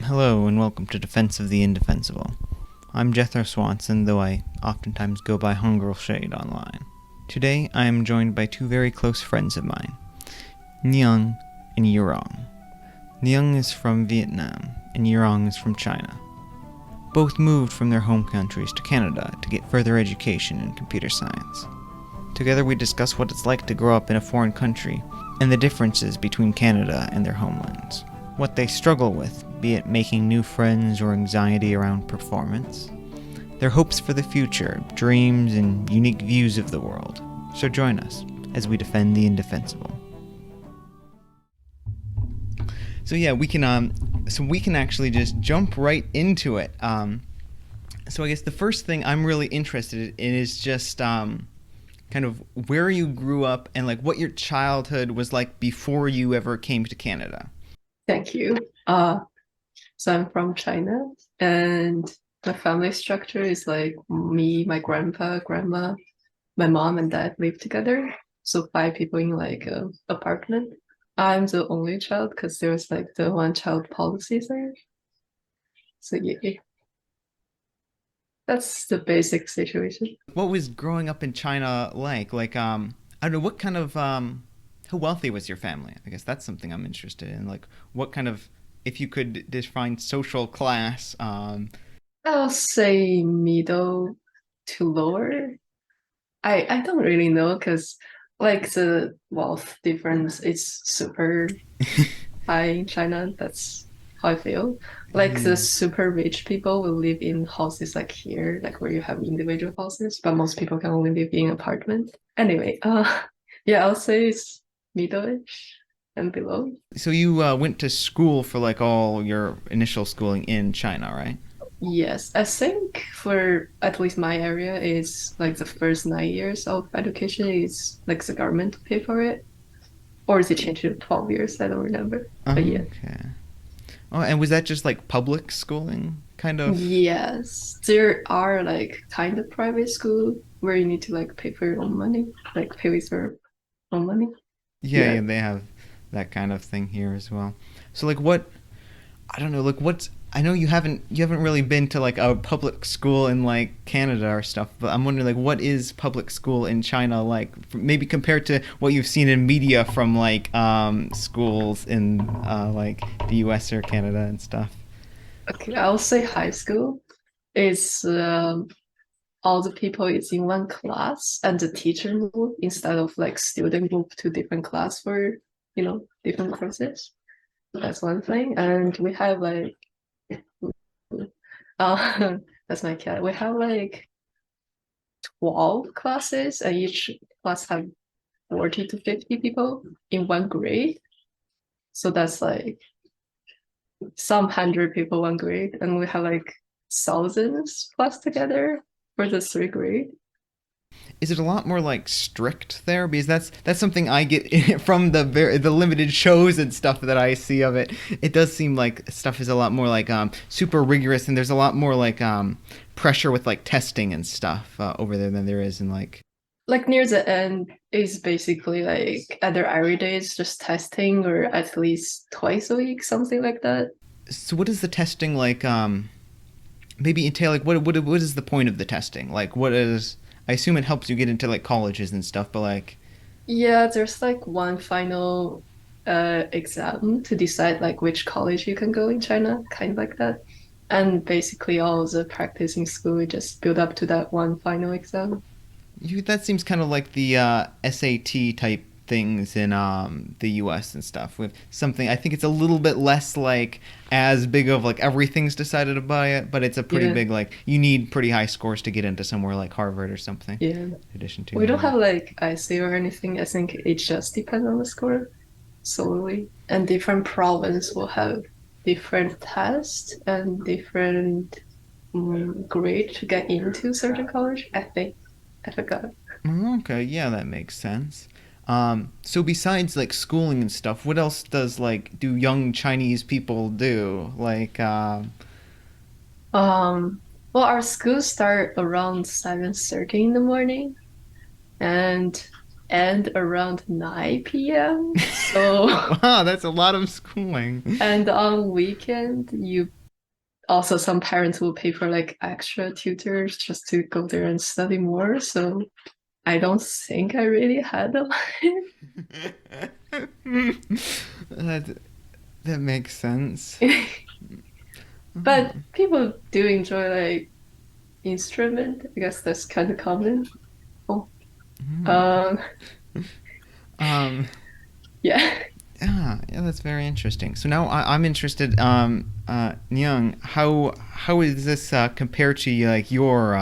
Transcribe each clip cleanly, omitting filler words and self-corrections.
Hello and welcome to Defense of the Indefensible. I'm Jethro Swanson, though I oftentimes go by Hungrel Shade online. Today I am joined by two very close friends of mine, Nhan and Yirong. Nhan is from Vietnam and Yirong is from China. Both moved from their home countries to Canada to get further education in computer science. Together we discuss what it's like to grow up in a foreign country and the differences between Canada and their homelands. What they struggle with, be it making new friends or anxiety around performance. Their hopes for the future, dreams, and unique views of the world. So join us as we defend the indefensible. So yeah, we can actually just jump right into it. So I guess the first thing I'm really interested in is just kind of where you grew up and like what your childhood was like before you ever came to Canada. Thank you. So I'm from China, and my family structure is like me, my grandpa, grandma, my mom, and dad live together. So five people in like a apartment. I'm the only child because there's like the one child policy there. So yeah, that's the basic situation. What was growing up in China like? I don't know, what kind of how wealthy was your family? I guess that's something I'm interested in. Like, what kind of, if you could define social class, I'll say middle to lower. I don't really know because like the wealth difference is super high in China. That's how I feel. Like the yeah. super rich people will live in houses like here, like where you have individual houses, but most people can only live in apartments. Anyway, yeah, I'll say it's middle-ish and below. So you went to school for like all your initial schooling in China, right? Yes, I think for at least my area is like the first 9 years of education is like the government to pay for it. Or is it changed to 12 years? I don't remember. But yeah. Okay. Oh, and was that just like public schooling, kind of? Yes, there are like kind of private school where you need to like pay for your own money, like pay with your own money. Yeah, Yeah. yeah, they have that kind of thing here as well. So like what I don't know, like what's I know you haven't really been to like a public school in like Canada or stuff, but I'm wondering like what is public school in China like maybe compared to what you've seen in media from like schools in like the US or Canada and stuff. Okay, I'll say high school is all the people is in one class and the teacher move instead of like student move to different class for different courses. That's one thing. And we have like that's my cat. We have like 12 classes and each class have 40 to 50 people in one grade. So that's like some hundred people one grade. And we have like thousands plus together for the three grade. Is it a lot more like strict there? Because that's something I get from the limited shows and stuff that I see of it. It does seem like stuff is a lot more like super rigorous, and there's a lot more like pressure with like testing and stuff over there than there is in like. Like near the end is basically like either every day is just testing or at least twice a week, something like that. So what is the testing like? Maybe entail like what is the point of the testing? Like what is? I assume it helps you get into like colleges and stuff, but like. Yeah, there's like one final exam to decide like which college you can go in China, kind of like that. And basically all the practice in school we just build up to that one final exam. That seems kind of like the SAT type things in the US and stuff with something I think it's a little bit less like as big of like everything's decided by it, but it's a pretty Yeah, big like you need pretty high scores to get into somewhere like Harvard or something yeah. in addition to We don't have like IC or anything. I think it just depends on the score solely. And different province will have different tests and different grade to get into certain college. I think. I forgot. Oh, okay, yeah, that makes sense. So besides like schooling and stuff, what else does like do young Chinese people do? Like, Um, well, our schools start around 7:30 in the morning and end around 9 p.m. So, wow, that's a lot of schooling. and on weekend, you also some parents will pay for like extra tutors just to go there and study more. So I don't think I really had a that that makes sense. line. But people do enjoy like instrument. I guess that's kind of common. Oh, um, Um, yeah. yeah, that's very interesting. So now I'm interested, Nyang, how is this compared to like your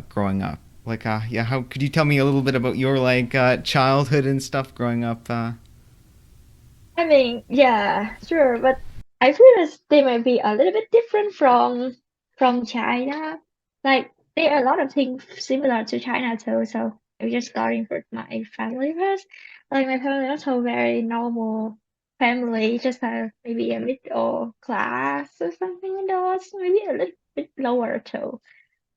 growing up? Like, yeah, how could you tell me a little bit about your like childhood and stuff growing up? I mean, yeah, sure, but I feel as they might be a little bit different from China. Like there are a lot of things similar to China too. So I'm just starting with my family first. Like my family also very normal family, just maybe a middle class or something like that, maybe a little bit lower too.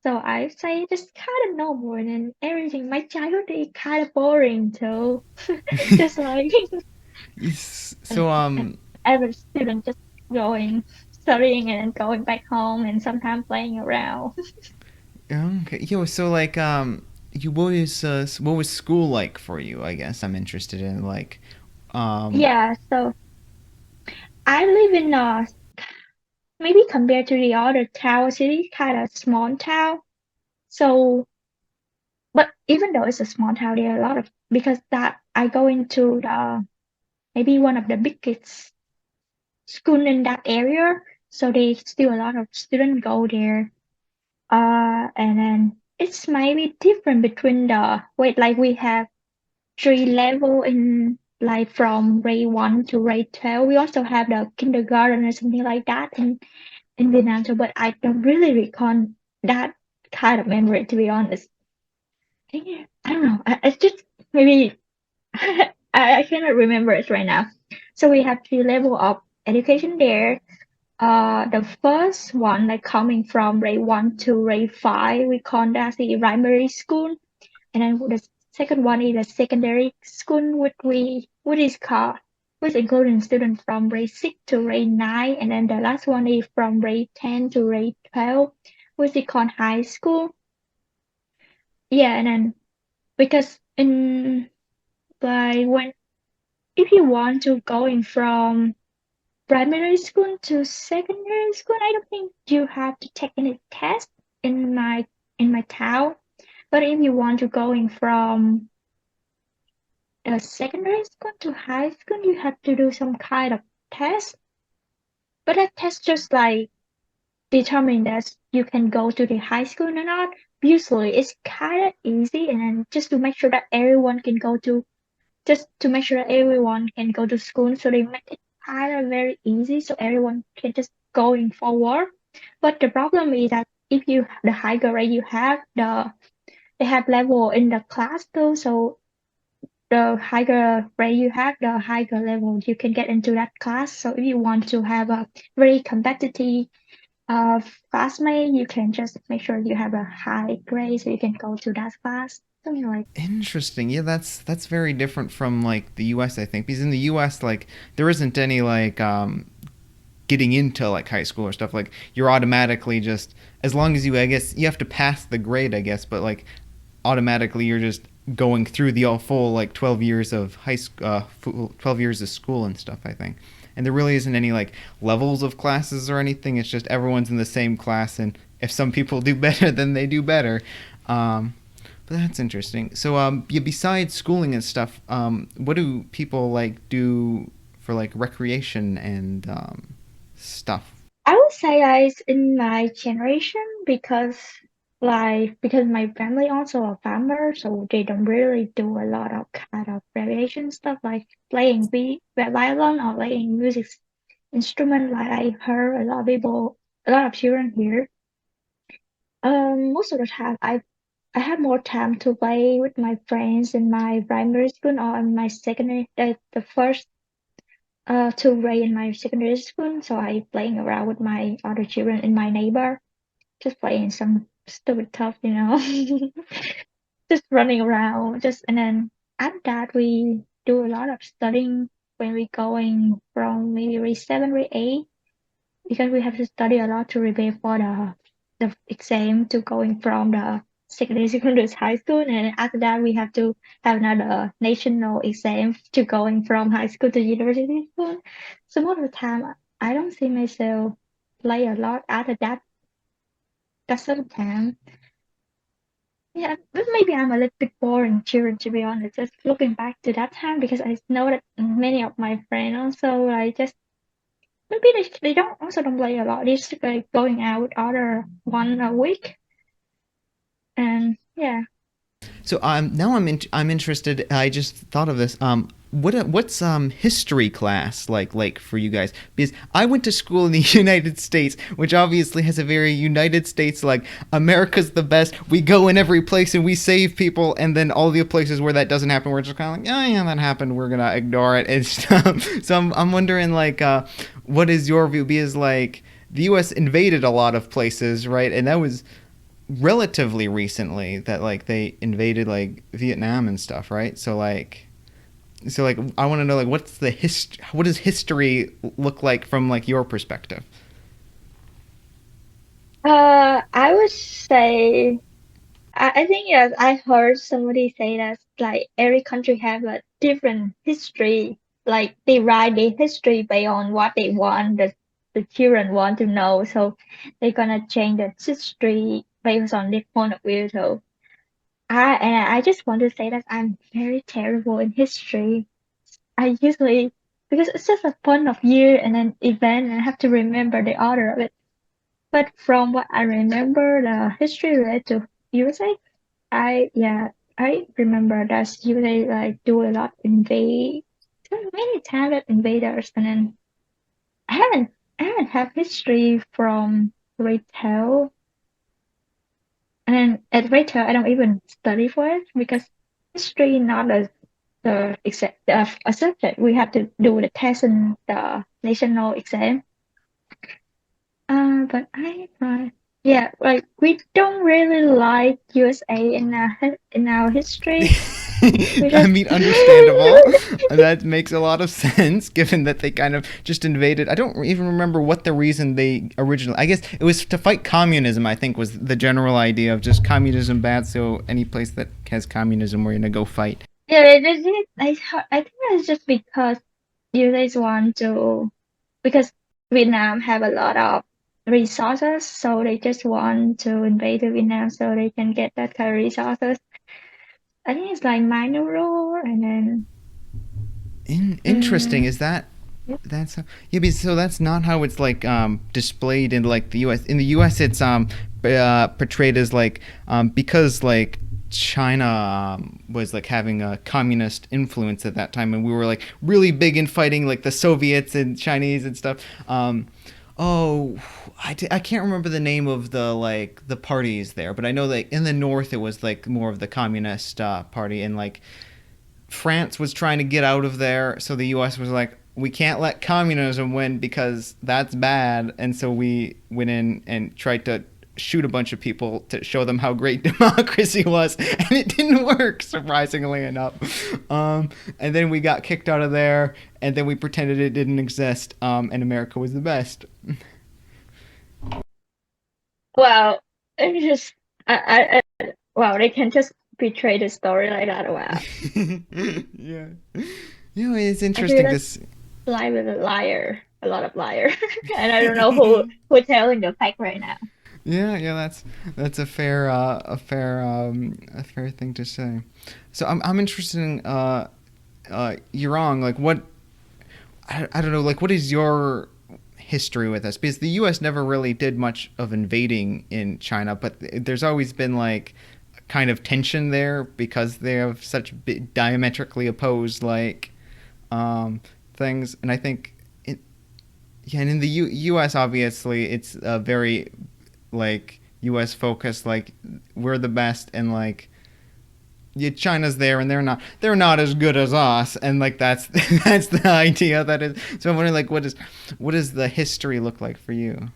So I say just kind of normal and then everything. My childhood is kind of boring too. Just like So an average student just going studying and then going back home and sometimes playing around. okay, yo, so like you what was school like for you? I guess I'm interested in like um Yeah, so I live in maybe compared to the other town city, kind of small town. So, but even though it's a small town, there are a lot of because that I go into the maybe one of the biggest school in that area. So there's still a lot of students go there. And then it's maybe different between the wait, like we have three level in like from grade 1 to grade 12. We also have the kindergarten or something like that in Vietnam too, but I don't really recall that kind of memory to be honest. I don't know. I just maybe I cannot remember it right now. So we have three level of education there. The first one like coming from grade 1 to grade 5, we call that the primary school. And then the second one is a secondary school, which is called which including students from grade 6 to grade 9, and then the last one is from grade 10 to grade 12, which is called high school. Yeah, and then because in like when if you want to going from primary school to secondary school, I don't think you have to take any test in my town. But if you want to going from secondary school to high school, you have to do some kind of test. But that test just like determine that you can go to the high school or not. Usually it's kind of easy, and then just to make sure that everyone can go to just to make sure that everyone can go to school, so they make it kind of very easy, so everyone can just going forward. But the problem is that if you the higher grade you have, they have level in the class too, so the higher grade you have, the higher level you can get into that class. So if you want to have a very competitive uh, classmate, you can just make sure you have a high grade so you can go to that class. Something like interesting. Yeah, that's very different from like the US, I think, because in the US like there isn't any like getting into like high school or stuff. Like you're automatically just as long as you, I guess you have to pass the grade, I guess, but like automatically you're just going through the all full like 12 years of 12 years of school and stuff, I think. And there really isn't any like levels of classes or anything. It's just everyone's in the same class, and if some people do better, then they do better. um, but that's interesting. So yeah, besides schooling and stuff, what do people like do for like recreation and stuff? I would say that in my generation because my family also a farmer, so they don't really do a lot of kind of recreation stuff like playing violin or playing music instrument like I heard a lot of people, a lot of children here. Most of the time I have more time to play with my friends in my primary school or in my secondary, the first two grade in my secondary school. So I playing around with my other children in my neighbor, just playing some stupid stuff, just running around. Just and then after that we do a lot of studying when we going from maybe grade 7, grade 8. because we have to study a lot to prepare for the exam to going from the secondary to high school, and after that we have to have another national exam to going from high school to university school. So most of the time, I don't see myself play a lot after that sort of time. Yeah, but maybe I'm a little bit boring children to be honest. Just looking back to that time because I know that many of my friends also like just maybe they don't also don't play a lot. They just like going out with other one a week and yeah. So now I'm interested. I just thought of this. What's history class like for you guys? Because I went to school in the United States, which obviously has a very United States like America's the best. We go in every place and we save people, and then all the places where that doesn't happen, we're just kind of like, oh yeah, that happened. We're gonna ignore it and stuff. So I'm wondering like, what is your view? Because like the U.S. invaded a lot of places, right? And that was relatively recently that like they invaded like Vietnam and stuff, right? So like I want to know like what does history look like from like your perspective? I would say I think yes, I heard somebody say that like every country have a different history. Like they write their history based on what they want, the children want to know. So they're gonna change the history based on their point of view. So I just want to say that I'm very terrible in history. I usually because it's just a point of view and an event and I have to remember the order of it. But from what I remember, the history related to USA, I remember that USA like do a lot invade so many talented invaders, and then I haven't have history from retail, and at retail I don't even study for it because history not the exam a subject we have to do the test and the national exam. But yeah, like we don't really like USA in our history. We I just mean, understandable. That makes a lot of sense, given that they kind of just invaded. I don't even remember what the reason they originally. I guess it was to fight communism. I think was the general idea of just communism bad. So any place that has communism, we're gonna go fight. yeah, I think it's just because USA want to because Vietnam have a lot of resources, so they just want to invade the Vietnam so they can get that kind of resources. I think it's like minor rule, and then Interesting. mm, Is that's yeah? So that's not how it's like displayed in like the U.S. In the U.S., it's portrayed as like because like China was like having a communist influence at that time, and we were like really big in fighting like the Soviets and Chinese and stuff. Oh, I can't remember the name of the like the parties there, but I know that in the north it was like more of the communist party, and like France was trying to get out of there, so the U.S. was like, we can't let communism win because that's bad, and so we went in and tried to shoot a bunch of people to show them how great democracy was, and it didn't work, surprisingly enough. And then we got kicked out of there, and then we pretended it didn't exist, and America was the best. well, it's just wow, they can just betray the story like that. Wow, Yeah, you know, it's I feel interesting. that's This lie with a liar, a lot of liar, and I don't know who telling the fact right now. Yeah, yeah, that's a fair thing to say. So I'm interested in Yirong, like what I don't know, like what is your history with us? Because the U.S. never really did much of invading in China, but there's always been like kind of tension there because they have such diametrically opposed like things, and I think yeah, and in the U.S. obviously it's a very like U.S. focused, like we're the best, and like yeah, China's there, and they're not as good as us, and like that's that's the idea that is. So I'm wondering like what does the history look like for you?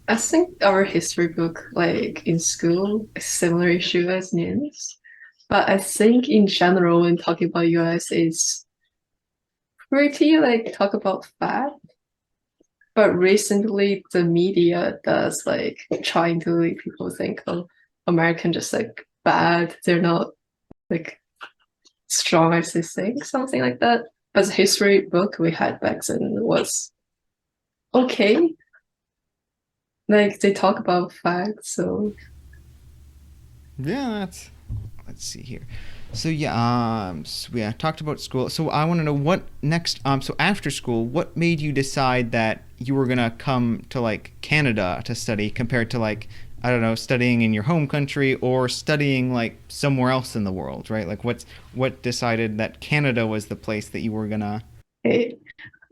I think our history book, like in school, is similar issue as Nins. But I think in general, when talking about US, it's pretty like talk about fact. But recently, the media does like trying to make people think, oh, American just like bad. They're not like strong as they think, something like that. But the history book we had back then was okay. Like they talk about facts, so Yeah, that's. Let's see here. So yeah, so we talked about school. So I want to know what next. So after school, what made you decide that you were gonna come to like Canada to study compared to like I don't know studying in your home country or studying like somewhere else in the world, right? Like what decided that Canada was the place that you were gonna. okay.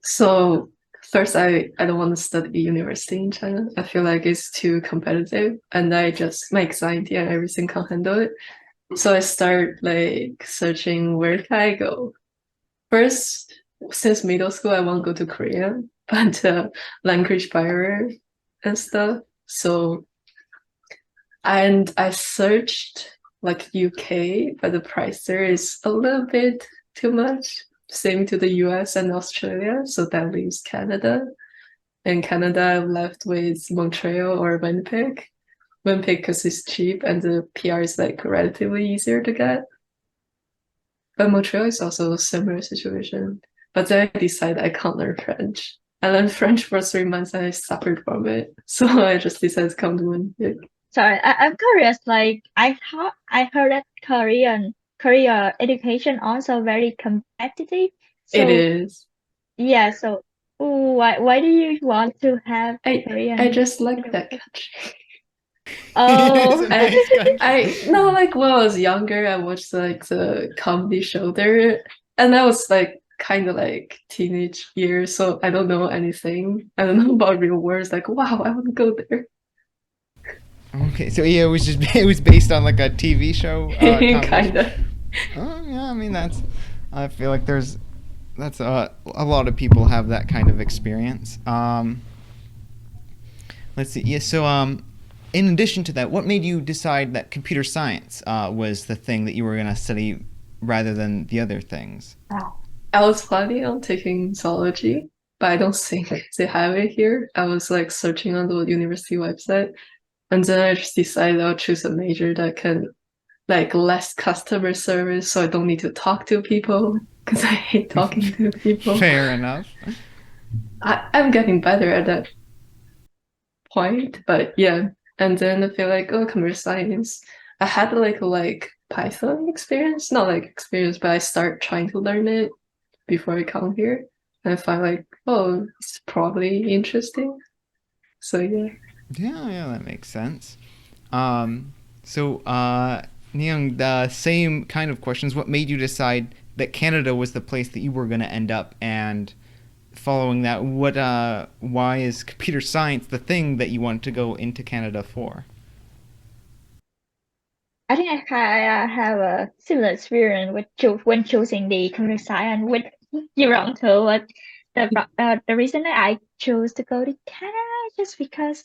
So first, I don't want to study university in China. I feel like it's too competitive, and I just my anxiety and everything can't handle it. So I start like searching where can I go. First, since middle school, I want to go to Korea, but language barrier and stuff. So and I searched like UK, but the price there is a little bit too much. Same to the US and Australia, so that leaves Canada. In Canada, I'm left with Montreal or Winnipeg. Winnipeg because it's cheap and the PR is like relatively easier to get. But Montreal is also a similar situation. But then I decided I can't learn French. I learned French for 3 months and I suffered from it. So I just decided to come to Winnipeg. Sorry, I'm curious. Like I heard that Korea education also very competitive. It So is. yeah, so why do you want to have I Korean just like that education? country. It's a Oh, nice country. I no like when I was younger, I watched like the comedy show there, and I was like kind of like teenage years, so I don't know anything. I don't know about real words. Like, wow, I want to go there. Okay, so yeah, it was just it was based on like a TV show, comedy. Kind of. Oh yeah, I mean that's. I feel like there's that's a lot of people have that kind of experience. Let's see. Yeah. So in addition to that, what made you decide that computer science was the thing that you were gonna study rather than the other things? I was planning on taking zoology, but I don't think they have it here. I was like searching on the university website, and then I just decided I'll choose a major that can like less customer service, so I don't need to talk to people because I hate talking to people. Fair enough. I'm getting better at that point, but yeah. And then I feel like, oh, computer science. I had like Python experience, not like experience, but I start trying to learn it before I come here. And I find like, oh, it's probably interesting. So yeah. Yeah, yeah, that makes sense. So, Neung, the same kind of questions. What made you decide that Canada was the place that you were going to end up? And following that, why is computer science the thing that you want to go into Canada for? I think I have a similar experience with when choosing the computer science with Yirong too. But the reason that I chose to go to Canada is just because,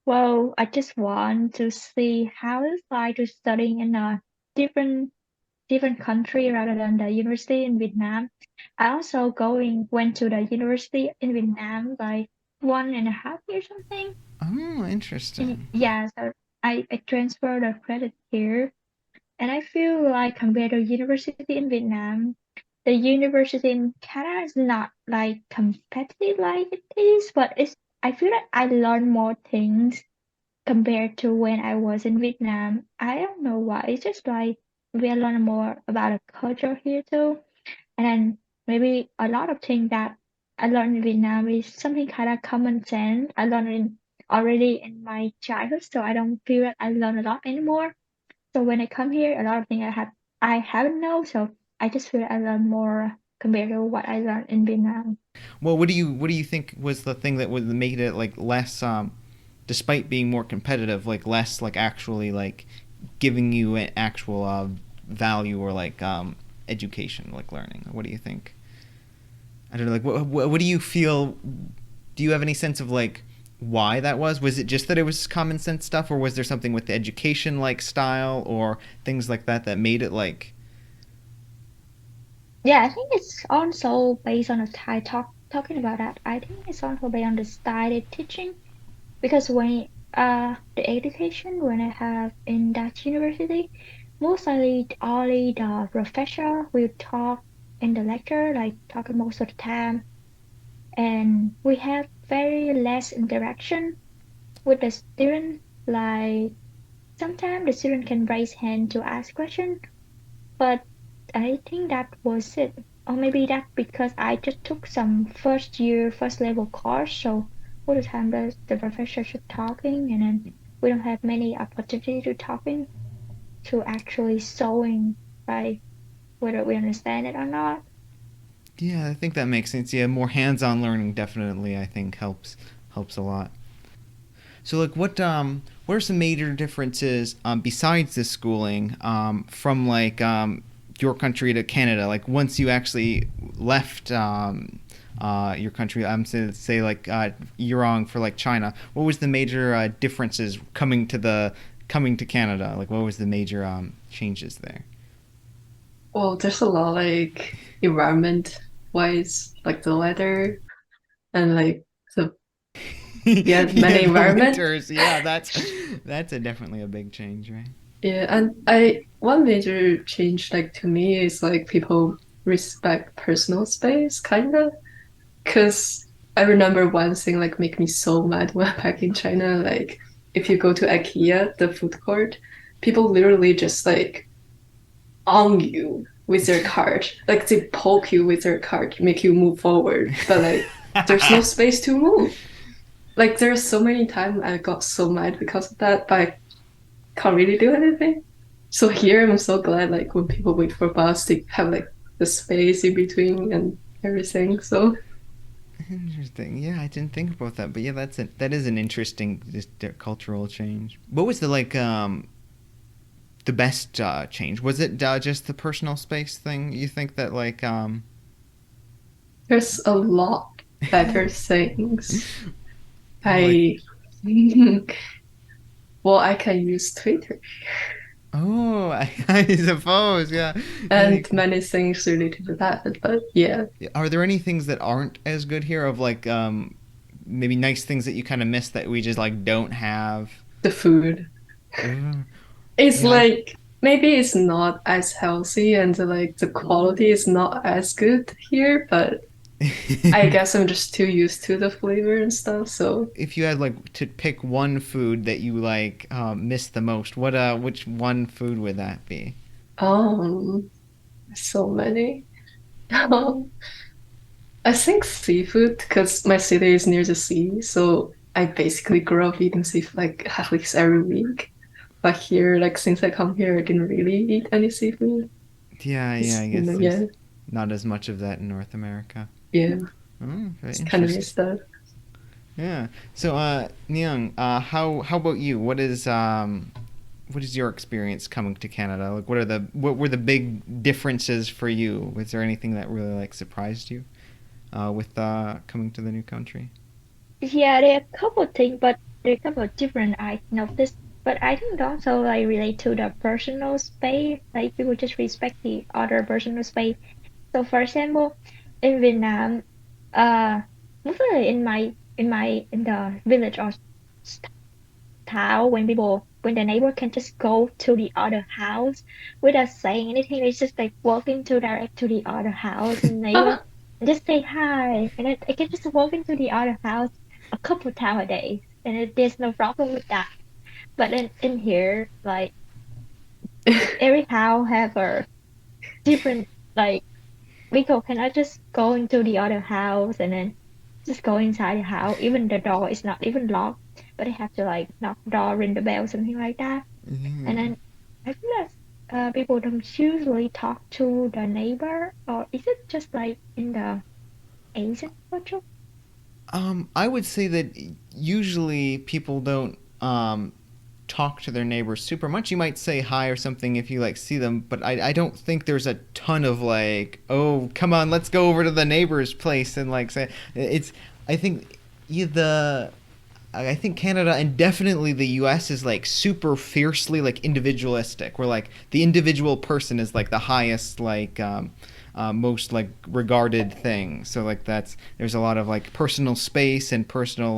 well, I just want to see how it's like to studying in a different different country rather than the university in Vietnam. I also went to the university in Vietnam like 1.5 years something. Oh, interesting. Yeah, so I transferred the credit here, and I feel like compared to university in Vietnam, the university in Canada is not like competitive like it is, but I feel like I learned more things compared to when I was in Vietnam. I don't know why. It's just like we learn more about the culture here too. And then maybe a lot of things that I learned in Vietnam is something kind of common sense. I learned it already in my childhood, so I don't feel like I learn a lot anymore. So when I come here, a lot of things I haven't know, so I just feel like I learn more compared to what I learned in Vietnam. Well, what do you think was the thing that would make it like less, despite being more competitive, like less like actually like giving you an actual value or like education, like learning? What do you think? I don't know. Like, what do you feel? Do you have any sense of like why that was? Was it just that it was common sense stuff, or was there something with the education like style or things like that that made it like? Yeah, I think it's also based on the Thai talk talking about that, I think it's also based on the style of teaching because when the education when I have in that university, mostly only the professor will talk in the lecture, like talking most of the time, and we have very less interaction with the student. Like sometimes the student can raise hand to ask question, but I think that was it. Or maybe that because I just took some first year, first level course, so all the time the professor should talking and then we don't have many opportunity to talking to actually showing like whether we understand it or not. Yeah, I think that makes sense. Yeah, more hands-on learning definitely I think helps a lot. So like what are some major differences besides the schooling from like your country to Canada? Like once you actually left your country, I'm say like Yirong for like China. What was the major differences coming to Canada? Like what was the major changes there? Well, there's a lot like environment wise, like the weather and like the yeah, Yeah, many the environment. winters. Yeah, that's definitely a big change, right? Yeah, and I one major change like to me is like people respect personal space, kind of. Because I remember one thing like make me so mad when back in China, like if you go to IKEA, the food court, people literally just like on you with their cart, like they poke you with their cart, make you move forward, but like there's no space to move. Like there's so many times I got so mad because of that, but I can't really do anything. So here I'm so glad like when people wait for bus, they have like the space in between and everything. So Interesting. Yeah, I didn't think about that, but yeah, that is an interesting just cultural change. What was the best change? Was it just the personal space thing? You think that like there's a lot better things. like I well, I can use Twitter oh, I suppose yeah. Yeah, and many things related to that, but yeah, are there any things that aren't as good here of like maybe nice things that you kind of miss that we just like don't have? the food. Uh, It's yeah, like maybe it's not as healthy and like the quality is not as good here, but I I guess I'm just too used to the flavor and stuff. So, if you had like to pick one food that you like miss the most, which one food would that be? so many. I think seafood because my city is near the sea, so I basically grew up eating seafood like at least every week. But here, like since I come here, I didn't really eat any seafood. Yeah, yeah, It's I guess yeah, there's not as much of that in North America. yeah, Oh, very it's kind of interesting. missed that. Yeah. So, Nyang, how about you? What is your experience coming to Canada? Like, what were the big differences for you? Was there anything that really like surprised you with coming to the new country? Yeah, there are a couple of things, but there are a couple of different I noticed. But I think also like relate to the personal space, like people just respect the other personal space. So for example, in Vietnam, uh, mostly in the village or town, when the neighbor can just go to the other house without saying anything, they just like walking to direct to the other house and neighbor and just say hi, and then they can just walk into the other house a couple times a day, and there's no problem with that. But then in here, like every house have a different like Rico cannot just go into the other house and then just go inside the house. Even the door is not even locked, but they have to like knock the door, ring the bell, something like that. And Yeah. then I feel like people don't usually talk to the neighbor, or is it just like in the Asian culture? I would say that usually people don't talk to their neighbors super much. You might say hi or something if you like see them, but I don't think there's a ton of like, oh, come on, let's go over to the neighbor's place and like say it's. I think the I think Canada and definitely the U.S. is like super fiercely like individualistic. Where like the individual person is like the highest most like regarded thing. So like there's a lot of like personal space and personal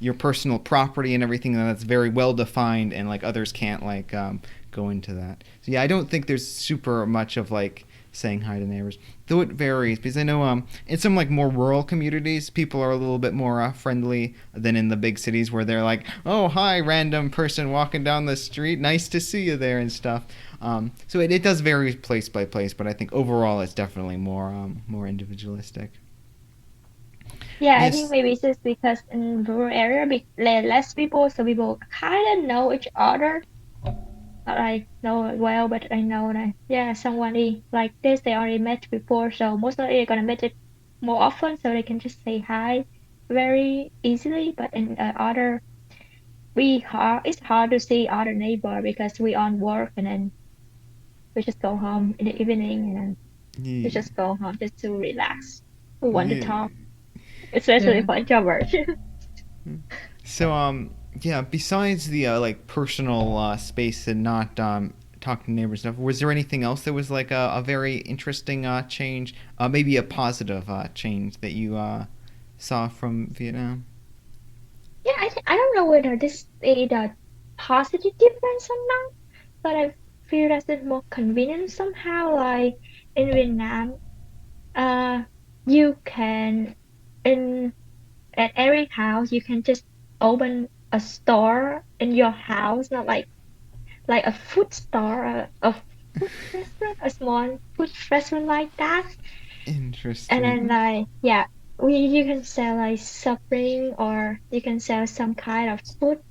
your personal property and everything, and that's very well defined, and like others can't go into that. So yeah, I don't think there's super much of like saying hi to neighbors, though it varies because I know in some like more rural communities people are a little bit more friendly than in the big cities where they're like, oh hi random person walking down the street, nice to see you there and stuff. So it does vary place by place, but I think overall it's definitely more individualistic. Yeah, I think Yes. maybe it's just because in rural area, less people, so people kind of know each other. Not like know it well, but I know that yeah, somebody like this they already met before, so most likely they're gonna meet it more often, so they can just say hi very easily. But in other, it's hard to see other neighbor because we on work and then we just go home in the evening and then we Yeah. just go home just to relax. We want to Yeah. talk, especially Yeah. for introverts. So yeah, besides the like personal space and not talking to neighbors and stuff, was there anything else that was like a very interesting change, maybe a positive change that you saw from Vietnam? Yeah, I don't know whether this is a positive difference or not, but I feel that it's more convenient somehow. Like in Vietnam, uh, you can in at every house you can just open a store in your house, not like a food store, a food restaurant, a small food restaurant like that. And then Interesting. like yeah, we you can sell like suffering or you can sell some kind of food.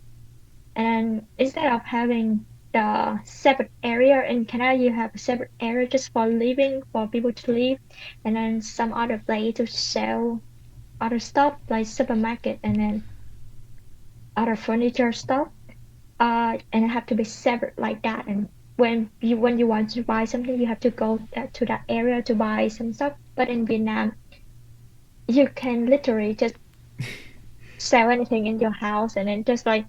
And instead of having the separate area in Canada, you have a separate area just for living, for people to live, and then some other place to sell other stuff like supermarket and then other furniture stuff. And it have to be separate like that. And when you want to buy something, you have to go to that area to buy some stuff. But in Vietnam, you can literally just sell anything in your house and then just like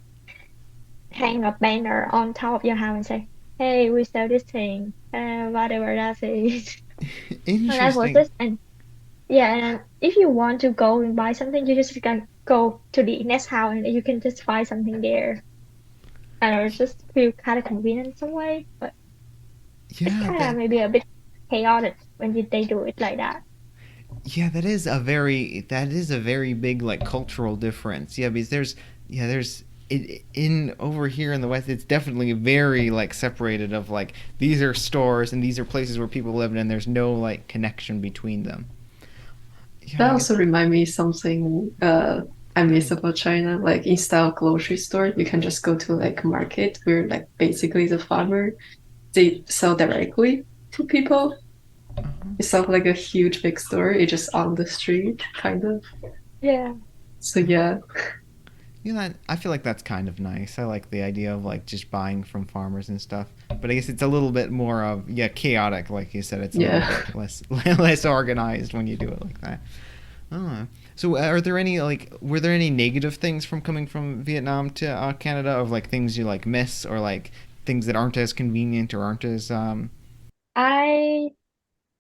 hang a banner on top of your house and say, "Hey, we sell this thing, whatever that is." And that was Interesting. it. And yeah, and if you want to go and buy something, you just can go to the next house and you can just buy something there. And it just feel kind of convenient in some way, but it's Yeah, kind of that maybe a bit chaotic when they do it like that. yeah, that is a very big like cultural difference. Yeah, because there's in over here in the West, it's definitely very like separated of like these are stores and these are places where people live and there's no like connection between them. Yeah, That I guess. also remind me something I miss about China. Like instead of grocery store, you can just go to like market where like basically the farmer they sell directly to people. Uh-huh. It's not like a huge big store. It's just on the street, kind of. Yeah, So yeah, You know, I feel like that's kind of nice. I like the idea of like just buying from farmers and stuff. But I guess it's a little bit more of yeah chaotic, like you said. It's a little yeah. bit less less organized when you do it like that. Oh. So are there any like were there any negative things from coming from Vietnam to Canada, of like things you like miss or like things that aren't as convenient or aren't as I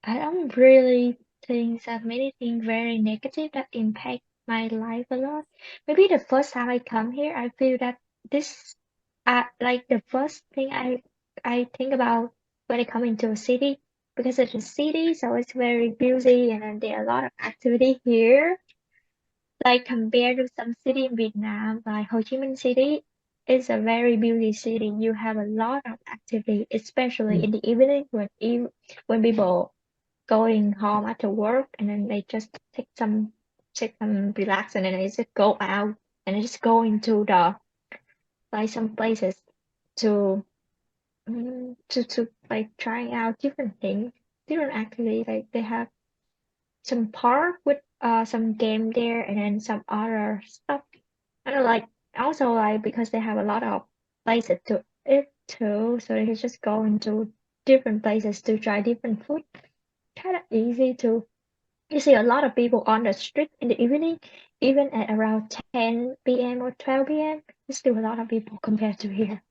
I don't really think that many things very negative that impact my life a lot. Maybe the first time I come here, I feel that this, like the first thing I think about when I come into a city, because it's a city, so it's very busy and then there are a lot of activity here. Like compared to some city in Vietnam, like Ho Chi Minh City, is a very busy city. You have a lot of activity, especially in the evening when people going home after work and then they just take some relax and then they just go out and they just go into the like some places to to like trying out different things, different activities. Like they have some park with some game there and then some other stuff. And like also like because they have a lot of places to eat too, so they can just go into different places to try different food. Kind of easy to you see a lot of people on the street in the evening, even at around 10 p.m. or 12 p.m., there's still a lot of people compared to here.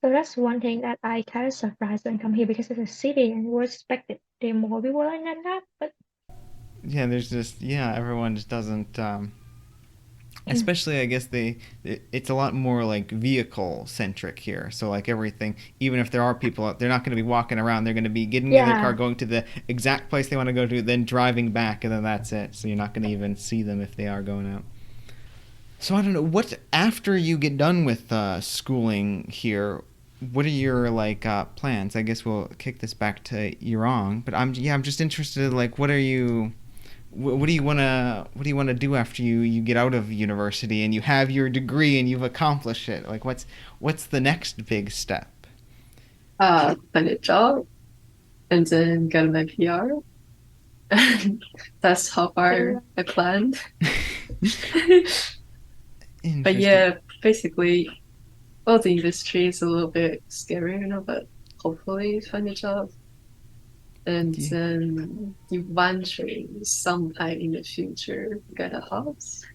So that's one thing that I kind of surprised when I come here because it's a city and we expected there more people than that. But Yeah, there's just yeah, everyone just doesn't. mm, Especially, I guess it's a lot more like vehicle centric here. So like everything, even if there are people out, they're not going to be walking around. They're going to be getting in their car, yeah, going to the exact place they want to go to, then driving back, and then that's it. So you're not going to even see them if they are going out. So I don't know what after you get done with schooling here. What are your like plans? I guess we'll kick this back to Yirong, but I'm just interested. Like, what are you? What do you wanna do after you get out of university and you have your degree and you've accomplished it? Like, what's the next big step? Find a job and then get my PR. That's how far so, I planned. But Interesting. yeah, basically, well, the industry is a little bit scary, but hopefully find a job. And Yeah, then eventually, sometime in the future, get a house.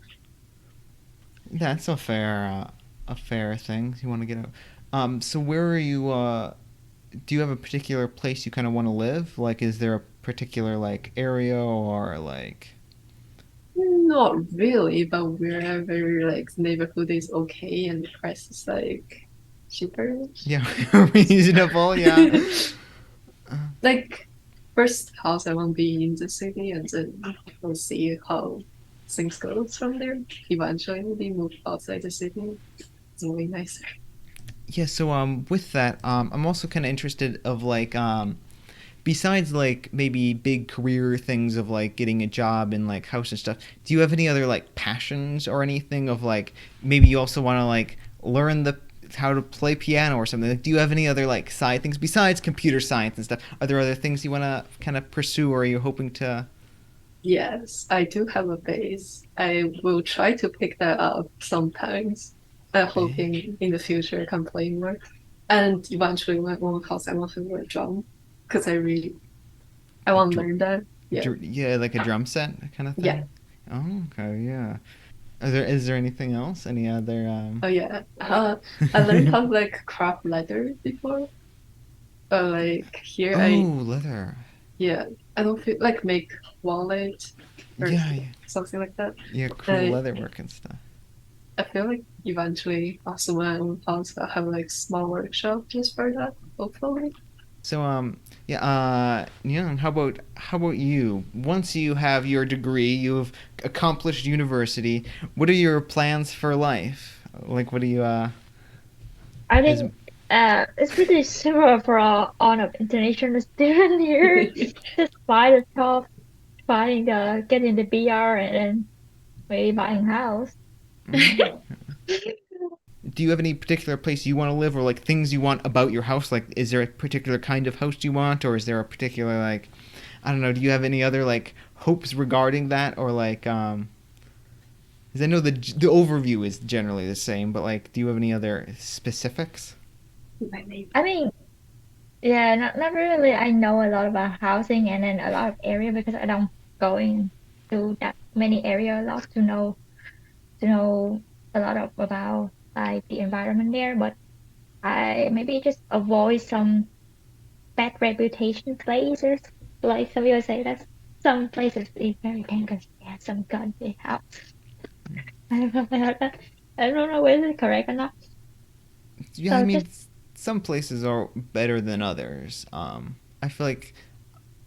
that's a fair thing. You want to get out. So where are you? Do you have a particular place you kind of want to live? Like, is there a particular like area or like? Not really, but wherever like the neighborhood is okay and the price is like cheaper. Yeah, reasonable. Yeah. Like first house I won't be in the city and then we'll see how things goes from there. Eventually maybe move outside the city. It's way nicer. Yeah. So with that, I'm also kind of interested of like besides like maybe big career things of like getting a job in like house and stuff, do you have any other like passions or anything of like maybe you also want to like learn the how to play piano or something? Like, do you have any other like side things besides computer science and stuff? Are there other things you want to kind of pursue or are you hoping to? Yes, I do have a bass. I will try to pick that up sometimes. Hoping in the future I can play more. And eventually when I own a house I want to learn drum. Because I want to learn that. Yeah. Yeah, like a drum set kind of Yeah. thing. Oh, okay, yeah. Is there anything else? Any other Oh yeah. I learned how to like craft leather before. But like here I Oh, leather. yeah, I don't feel like make wallet or Yeah, yeah, something like that. yeah, cool I leather work and stuff. I feel like eventually also my own house I'll have like small workshop just for that, hopefully. So yeah Nhan, how about you? Once you have your degree, you've accomplished university. What are your plans for life? Like what do you I is think it's pretty similar for all of international student here. Just buy the job, getting the BR, and then maybe buying house. mm, do you have any particular place you want to live or like things you want about your house? Like is there a particular kind of house you want or is there a particular like I don't know, do you have any other like hopes regarding that or like 'cause I know the overview is generally the same, but like do you have any other specifics? I mean, yeah, not really. I know a lot about housing and then a lot of area because I don't go into that many area a lot to know a lot of about like the environment there. But I maybe just avoid some bad reputation places. Like some people say that some places is very dangerous. Yeah, some gun they have. I don't know. I don't know whether it's correct or not. Yeah, I So mean, just some places are better than others. I feel like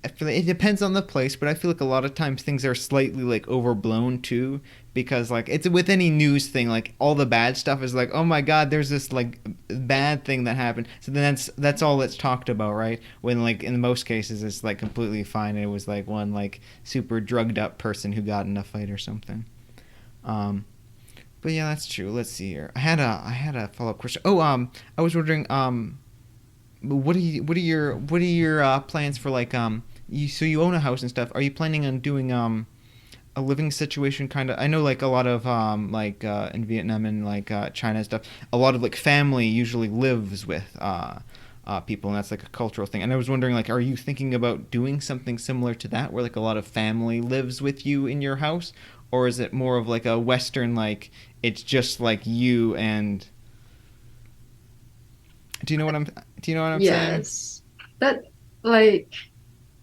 it depends on the place, but I feel like a lot of times things are slightly like overblown too, because like it's with any news thing, like all the bad stuff is like, oh my god, there's this like bad thing that happened. So then that's all that's talked about, right? When like in most cases it's like completely fine. It was like one like super drugged up person who got in a fight or something. Um, but yeah, that's true. Let's see here. I had a follow up question. Oh, I was wondering, what are your plans for like you so you own a house and stuff. Are you planning on doing a living situation kind of? I know like a lot of like in Vietnam and like China and stuff. A lot of like family usually lives with people, and that's like a cultural thing. And I was wondering, like, are you thinking about doing something similar to that, where like a lot of family lives with you in your house, or is it more of like a Western, like it's just like you and do you know what I'm do you know what I'm saying? Yes. That like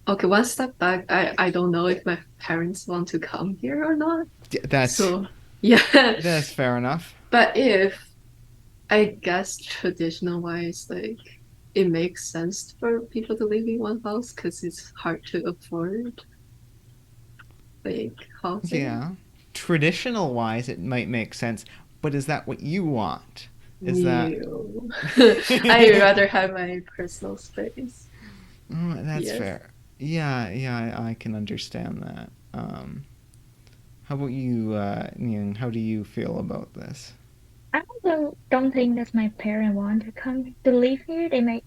okay, one step back, I don't know if my parents want to come here or not. That's So yeah. that's fair enough. But if I guess traditional wise, like it makes sense for people to live in one house because it's hard to afford like housing. Yeah. Traditional wise, it might make sense, but is that what you want? Is that. No. I'd rather have my personal space. That's Yes. fair. Yeah, yeah, I can understand that. How about you, Nhan? How do you feel about this? I also don't think that my parents want to come to live here. They might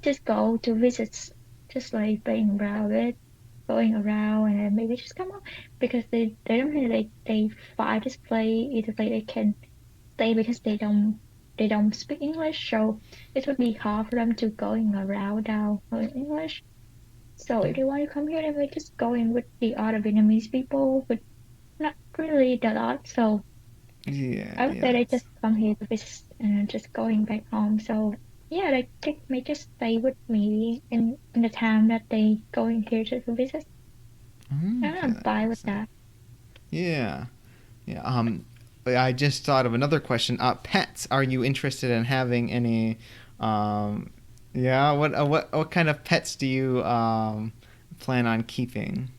just go to visit, just like playing around it, going around, and then maybe just come up because they don't really they find this place either like they can stay because they don't speak English, so it would be hard for them to going around now in English. So if they want to come here, they might just go in with the other Vietnamese people, but not really a lot. So Yeah, I would yeah, say they that's. just come here to visit and just going back home. So yeah, they may just stay with me in the time that they going here to visit. Okay, I'm that fine makes with sense. that. Yeah, yeah. I just thought of another question. Pets. Are you interested in having any? Um, yeah. What kind of pets do you plan on keeping?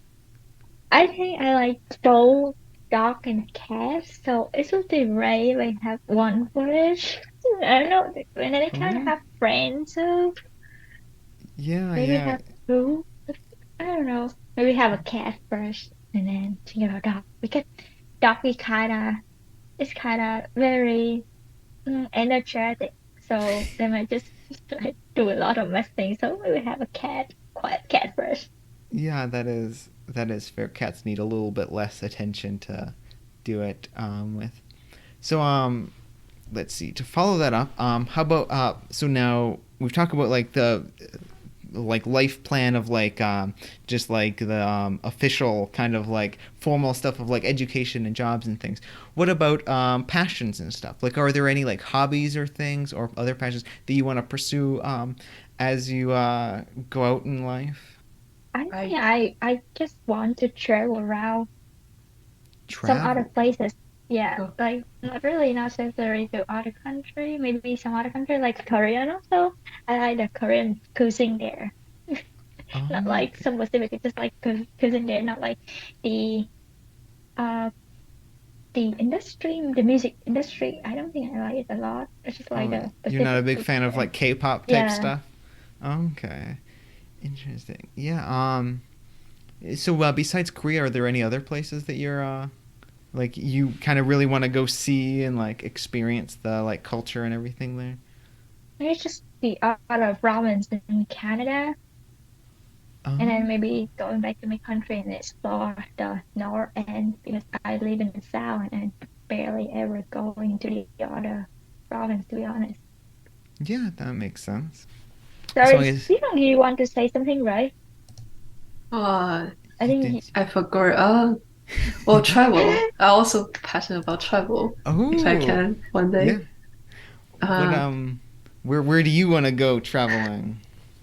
I think I like both dog and cat, so it would be great if I have one for each. I don't know, when they kind of Oh, have friends, so yeah, maybe yeah. have two. I don't know. Maybe have a cat first and then think about dog. Because dog is kinda very energetic. So they might just like do a lot of mess things. So maybe have a cat, quiet cat first. Yeah, that is fair. Cats need a little bit less attention to do it with. So let's see. To follow that up, how about so now we've talked about like the like life plan of like just like the official kind of like formal stuff of like education and jobs and things. What about passions and stuff? Like, are there any like hobbies or things or other passions that you want to pursue as you go out in life? I think I I just want to travel around some other Travel. places. Yeah, oh, like not really not necessarily to other country, maybe some other country like Korean also. I like the Korean cuisine there. Not Oh, like okay. some specific, it's just like cuisine there, not like the uh the industry, the music industry. I don't think I like it a lot. It's just like Oh, the you're not a specific big food fan of there. like K-pop type Yeah. stuff. Okay, interesting. Yeah. So besides Korea, are there any other places that you're like you kind of really want to go see and like experience the like culture and everything there? Maybe just the other province in Canada, and then Oh, maybe going back to my country and explore the north end because I live in the south and I barely ever going to the other province to be honest. yeah, that makes sense. So Sorry, I guess Stephen, you want to say something, right? uh, I you think did. I forgot. Well, travel. I also passionate about travel. If I Oh, can one yeah. day. What Uh, where do you want to go traveling?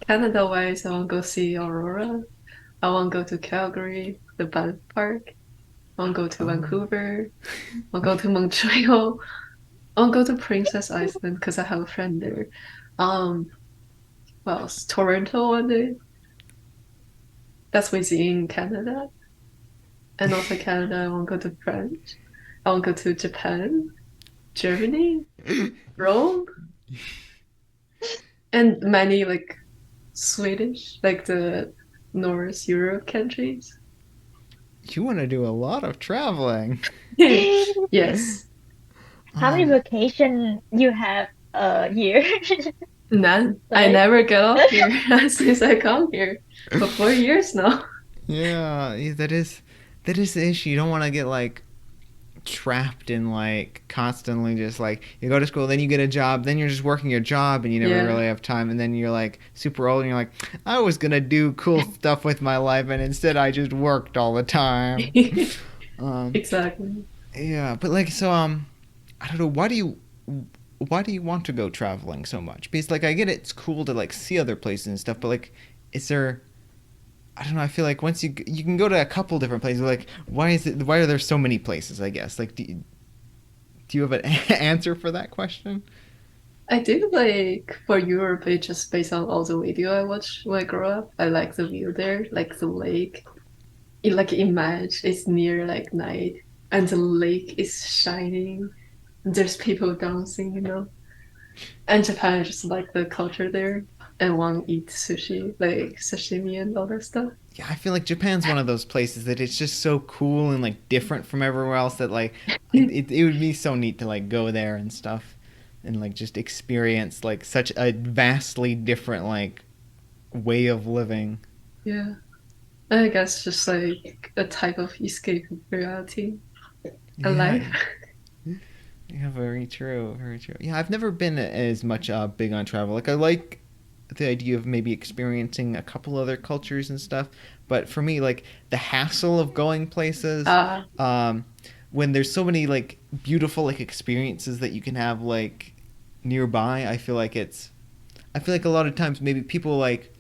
Canada wise, I want to go see Aurora. I want to go to Calgary, the Banff Park. I want to go to Oh, Vancouver. I want to go to Montreal. I want to go to Princess Island because I have a friend there. Um, what else? Toronto one day. That's within Canada. And also Canada, I want to go to France. I want to go to Japan, Germany, Rome, and many like Swedish, like the North Europe countries. you want to do a lot of traveling. Yes. how many Um, vacation you have a year? None. I Like never get off here since I come here for 4 years now. yeah, that is the issue. You don't want to get like trapped in like constantly just like you go to school, then you get a job, then you're just working your job and you never Yeah. really have time, and then you're like super old and you're like, I was gonna do cool stuff with my life and instead I just worked all the time. Um, Exactly. yeah, but like so I don't know, why do you want to go traveling so much? Because like I get it, it's cool to like see other places and stuff, but like is there, I don't know, I feel like once you can go to a couple different places, like why are there so many places, I guess? Like do you have an answer for that question? I do like for Europe, it's just based on all the video I watched when I grew up. I like the view there, like the lake. It like imagine it's near like night and the lake is shining. There's people dancing, you know. And Japan, I just like the culture there and want to eat sushi, like sashimi and all that stuff. Yeah, I feel like Japan's one of those places that it's just so cool and like different from everywhere else that like it would be so neat to like go there and stuff and like just experience like such a vastly different like way of living. Yeah. I guess just like a type of escape reality, a Yeah, life. yeah, very true, very true. Yeah, I've never been as much big on travel. Like I like the idea of maybe experiencing a couple other cultures and stuff, but for me, like the hassle of going places, Uh, um, when there's so many like beautiful like experiences that you can have like nearby, I feel like a lot of times maybe people like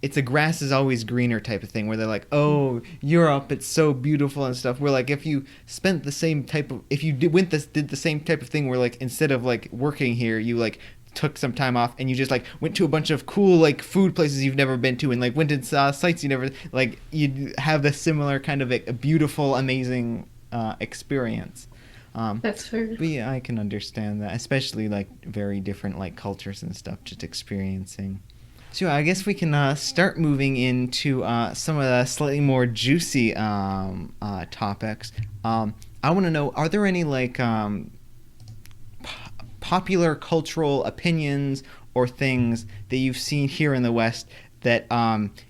it's a grass is always greener type of thing where they're like, oh, Europe, it's so beautiful and stuff. Where like if you spent the same type of if you did the same type of thing where like instead of like working here, you like took some time off and you just like went to a bunch of cool like food places you've never been to and like went to sites you never like you'd have the similar kind of a beautiful amazing experience. that's fair. But yeah, I can understand that, especially like very different like cultures and stuff, just experiencing. So I guess we can start moving into some of the slightly more juicy topics. I want to know: are there any like popular cultural opinions or things that you've seen here in the West that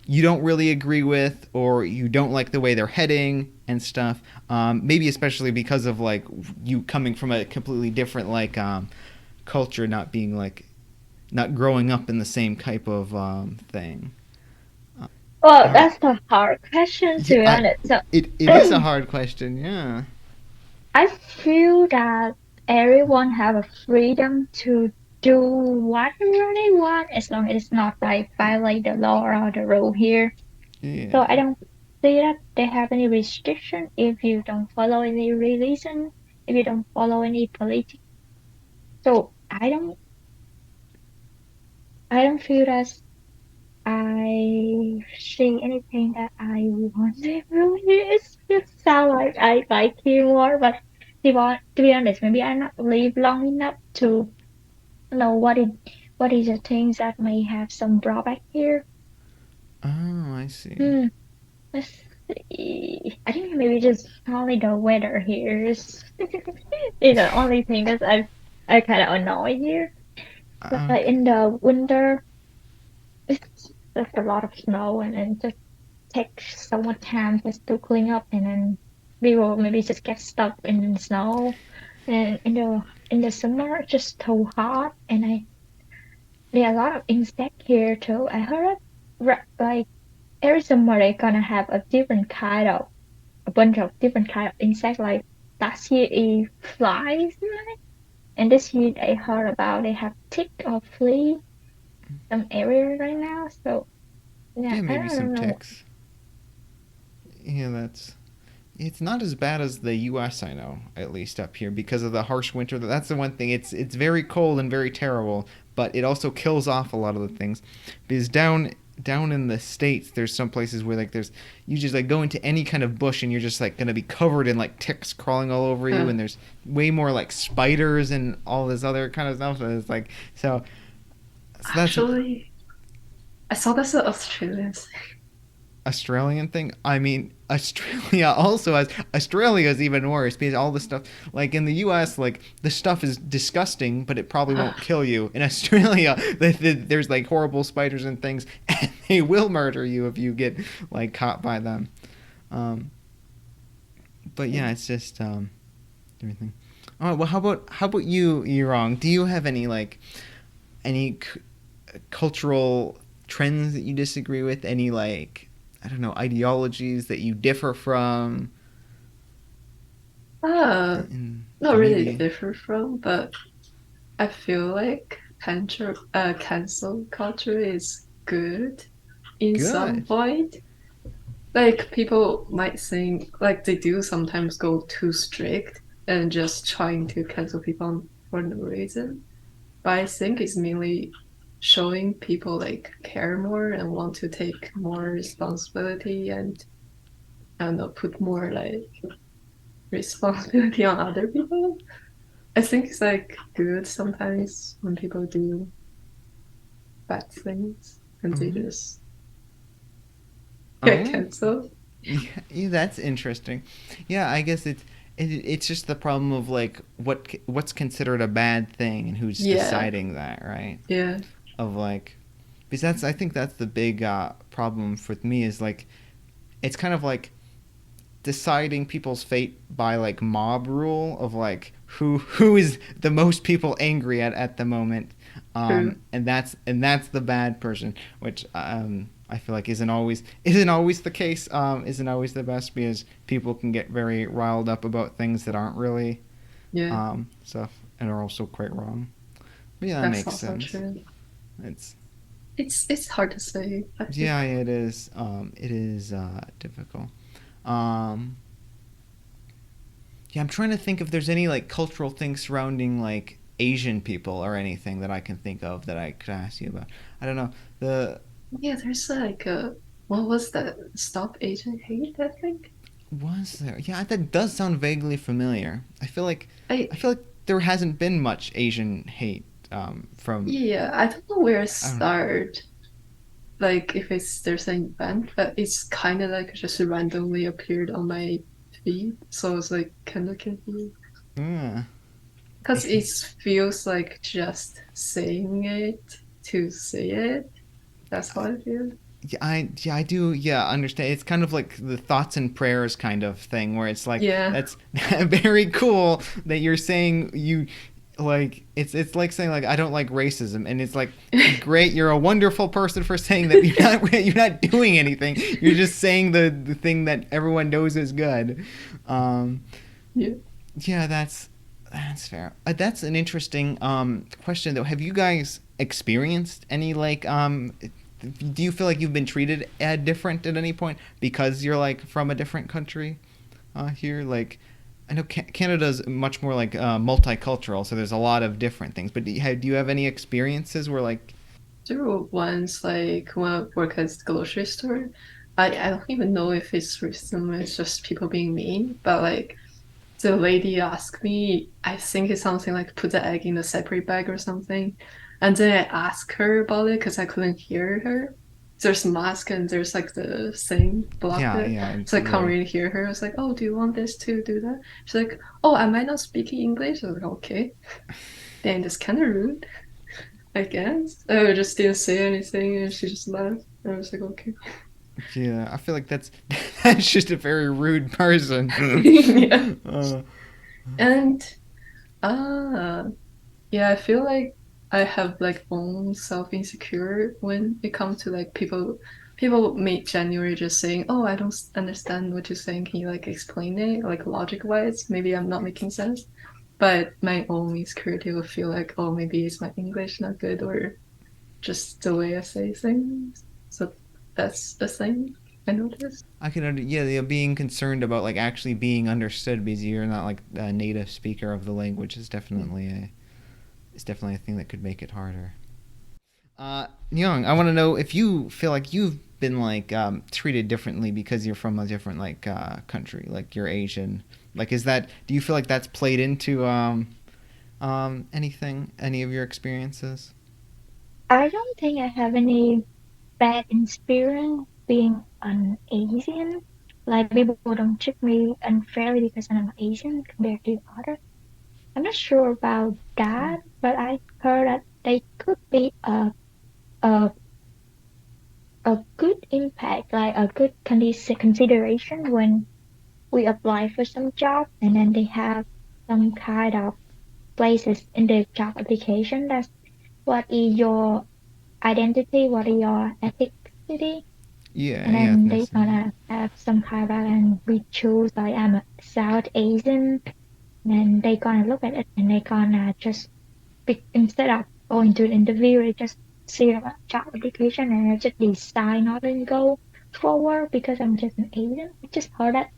you don't really agree with, or you don't like the way they're heading and stuff? Maybe especially because of like you coming from a completely different like culture, not being like not growing up in the same type of thing. Well, Uh, that's a hard question to yeah, be honest. So it is a hard question. Yeah. I feel that everyone have a freedom to do whatever they want as long as it's not like violate the law or the rule here. So I Yeah. don't see that they have any restriction if you don't follow any religion, if you don't follow any politics. So I don't feel that I see anything that I want to really. It's just sound like I like you more, but to be honest, maybe I not live long enough to know what is the things that may have some drawback here. Oh, I see. Hmm, let's see. I think maybe just only the weather here is the only thing that I kind of annoy here. Like Okay. in the winter, it's just a lot of snow and then just take so much time just to clean up and then we will maybe just get stuck in the snow and in the summer it's just too hot and I there are a lot of insects here too. I heard like every summer they're gonna have a bunch of different kind of insects like last year it flies right? And this year I heard about they have tick or flea some area right now so yeah Yeah, I maybe some don't know. ticks. Yeah, that's. It's not as bad as the U.S. I know, at least up here, because of the harsh winter. That's the one thing. It's very cold and very terrible, but it also kills off a lot of the things. Because down in the states, there's some places where like there's you just like go into any kind of bush and you're just like gonna be covered in like ticks crawling all over you, Uh, and there's way more like spiders and all this other kind of stuff. And it's like so that's Actually, I saw this at Australians. Australian thing. I mean, Australia also has Australia is even worse because all the stuff like in the U.S. like the stuff is disgusting, but it probably Uh, won't kill you. In Australia, there's like horrible spiders and things, and they will murder you if you get like caught by them. Um, but yeah, it's just everything. All right. Well, how about you, Yirong? Do you have any like any cultural trends that you disagree with? Any like I don't know ideologies that you differ from? in Not the really media? differ from, but I feel like cancel culture is good in some Good. point. Like people might think like they do sometimes go too strict and just trying to cancel people for no reason. But I think it's mainly showing people like care more and want to take more responsibility and I don't know, put more like responsibility on other people. I think it's like good sometimes when people do bad things and they Hmm. just get Oh, canceled. yeah, yeah, that's interesting. Yeah, I guess it's just the problem of like what's considered a bad thing and who's Yeah, deciding that, right? yeah, Of like, because that's I think that's the big problem with me is like it's kind of like deciding people's fate by like mob rule of like who is the most people angry at the moment, true. and that's the bad person, which I feel like isn't always the case, isn't always the best because people can get very riled up about things that aren't really Yeah, stuff and are also quite wrong. But yeah, that that's makes also sense. true. It's It's hard to say, I think. yeah, it is. It is difficult. Um, Yeah, I'm trying to think if there's any like cultural things surrounding like Asian people or anything that I can think of that I could ask you about. I don't know. The Yeah, there's like a what was that? Stop Asian hate, I think. was there? Yeah, that does sound vaguely familiar. I I feel like there hasn't been much Asian hate from yeah, I don't know where it I don't start. Like if it's there's an event, but it's kind of like just randomly appeared on my feed, so I was like kind of confused know. because it feels like just saying it to say it. That's how I feel. Yeah, I do. Yeah, understand. It's kind of like the thoughts and prayers kind of thing, where it's like Yeah, that's very cool that you're saying you like it's like saying like I don't like racism, and it's like great, you're a wonderful person for saying that. You're not doing anything. You're just saying the thing that everyone knows is good. Um, yeah. yeah, that's fair. That's an interesting question though. Have you guys experienced any like do you feel like you've been treated different at any point because you're like from a different country here? Like, I know Canada's much more like multicultural, so there's a lot of different things. But do you have any experiences where like, There were ones like when I work at the grocery store. I don't even know if it's racism, it's just people being mean, but like the lady asked me, I think it's something like put the egg in a separate bag or something. And then I asked her about it because I couldn't hear her. There's a mask and there's like the thing blocked yeah, it. yeah, So it's I can't very really hear her. I was like, oh, do you want this to do that? She's like, oh, am I not speaking English? I was like, okay. Then that's kind of rude, I guess. I just didn't say anything and she just laughed. And I was like, okay. yeah. I feel like that's that's just a very rude person. Yeah. uh, And ah, yeah, I feel like I have like own self insecure when it comes to like people may genuinely just saying, "Oh, I don't understand what you're saying. Can you like explain it like logic wise? Maybe I'm not making sense." But my own insecurity will feel like, "Oh, maybe it's my English not good or just the way I say things." So that's the thing I noticed. I can yeah, being concerned about like actually being understood because you're not like a native speaker of the language is definitely a thing that could make it harder. Young, I want to know if you feel like you've been like treated differently because you're from a different like country, like you're Asian. Like, is that? Do you feel like that's played into anything, any of your experiences? I don't think I have any bad experience being an Asian. Like people don't treat me unfairly because I'm Asian compared to others. I'm not sure about that, but I heard that they could be a a good impact, like a good consideration when we apply for some job and then they have some kind of places in the job application that's what is your identity, what is your ethnicity. Yeah, And yeah, then they ethnicity. gonna have some kind of, and we choose like I'm a South Asian, and they gonna look at it and they gonna just instead of going to the interview, they just see a job application and I just decide not to go forward because I'm just an Asian. I just heard that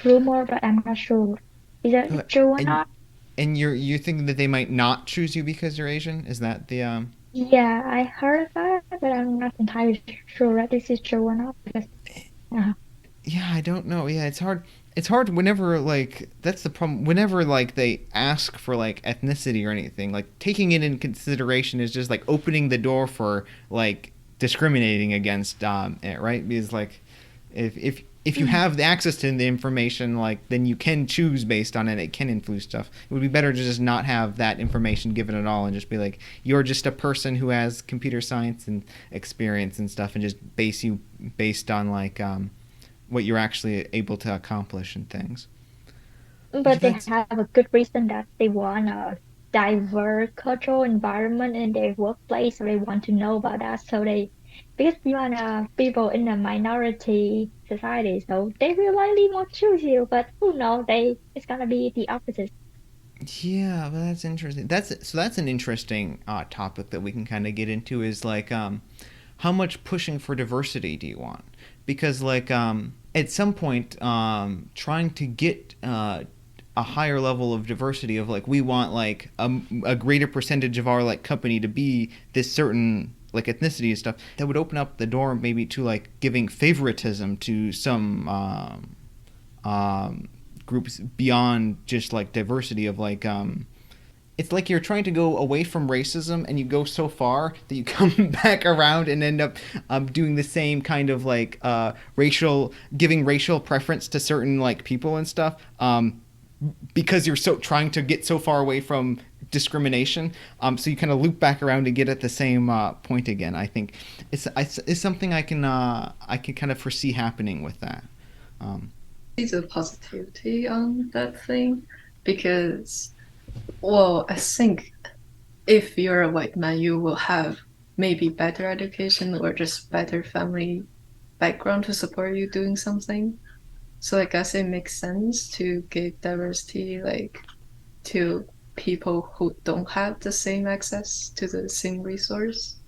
rumor, but I'm not sure. Is that Uh, true or And not? you're thinking that they might not choose you because you're Asian? Is that the Yeah, I heard that, but I'm not entirely sure that this is true or not because uh, Yeah, I don't know. Yeah, it's hard. It's hard whenever like that's the problem. Whenever like they ask for like ethnicity or anything, like taking it in consideration is just like opening the door for like discriminating against it, right? Because like if you have the access to the information, like then you can choose based on it. It can influence stuff. It would be better to just not have that information given at all and just be like you're just a person who has computer science and experience and stuff, and just base you based on like what you're actually able to accomplish and things. Yeah, but they that's have a good reason that they want a diverse cultural environment in their workplace, so they want to know about that. So they, because you are people in a minority society, so they will likely won't choose you. But who knows? It's gonna be the opposite. yeah, well, that's interesting. That's an interesting topic that we can kind of get into is like how much pushing for diversity do you want? Because like at some point trying to get a higher level of diversity of like we want like a greater percentage of our like company to be this certain like ethnicity and stuff that would open up the door maybe to like giving favoritism to some um, groups beyond just like diversity of like it's like you're trying to go away from racism and you go so far that you come back around and end up doing the same kind of like racial giving racial preference to certain like people and stuff because you're so trying to get so far away from discrimination so you kind of loop back around and get at the same point again. I think it's something I can kind of foresee happening with that. um, See the positivity on that thing because, well, I think if you're a white man, you will have maybe better education or just better family background to support you doing something. So I guess it makes sense to give diversity like to people who don't have the same access to the same resource.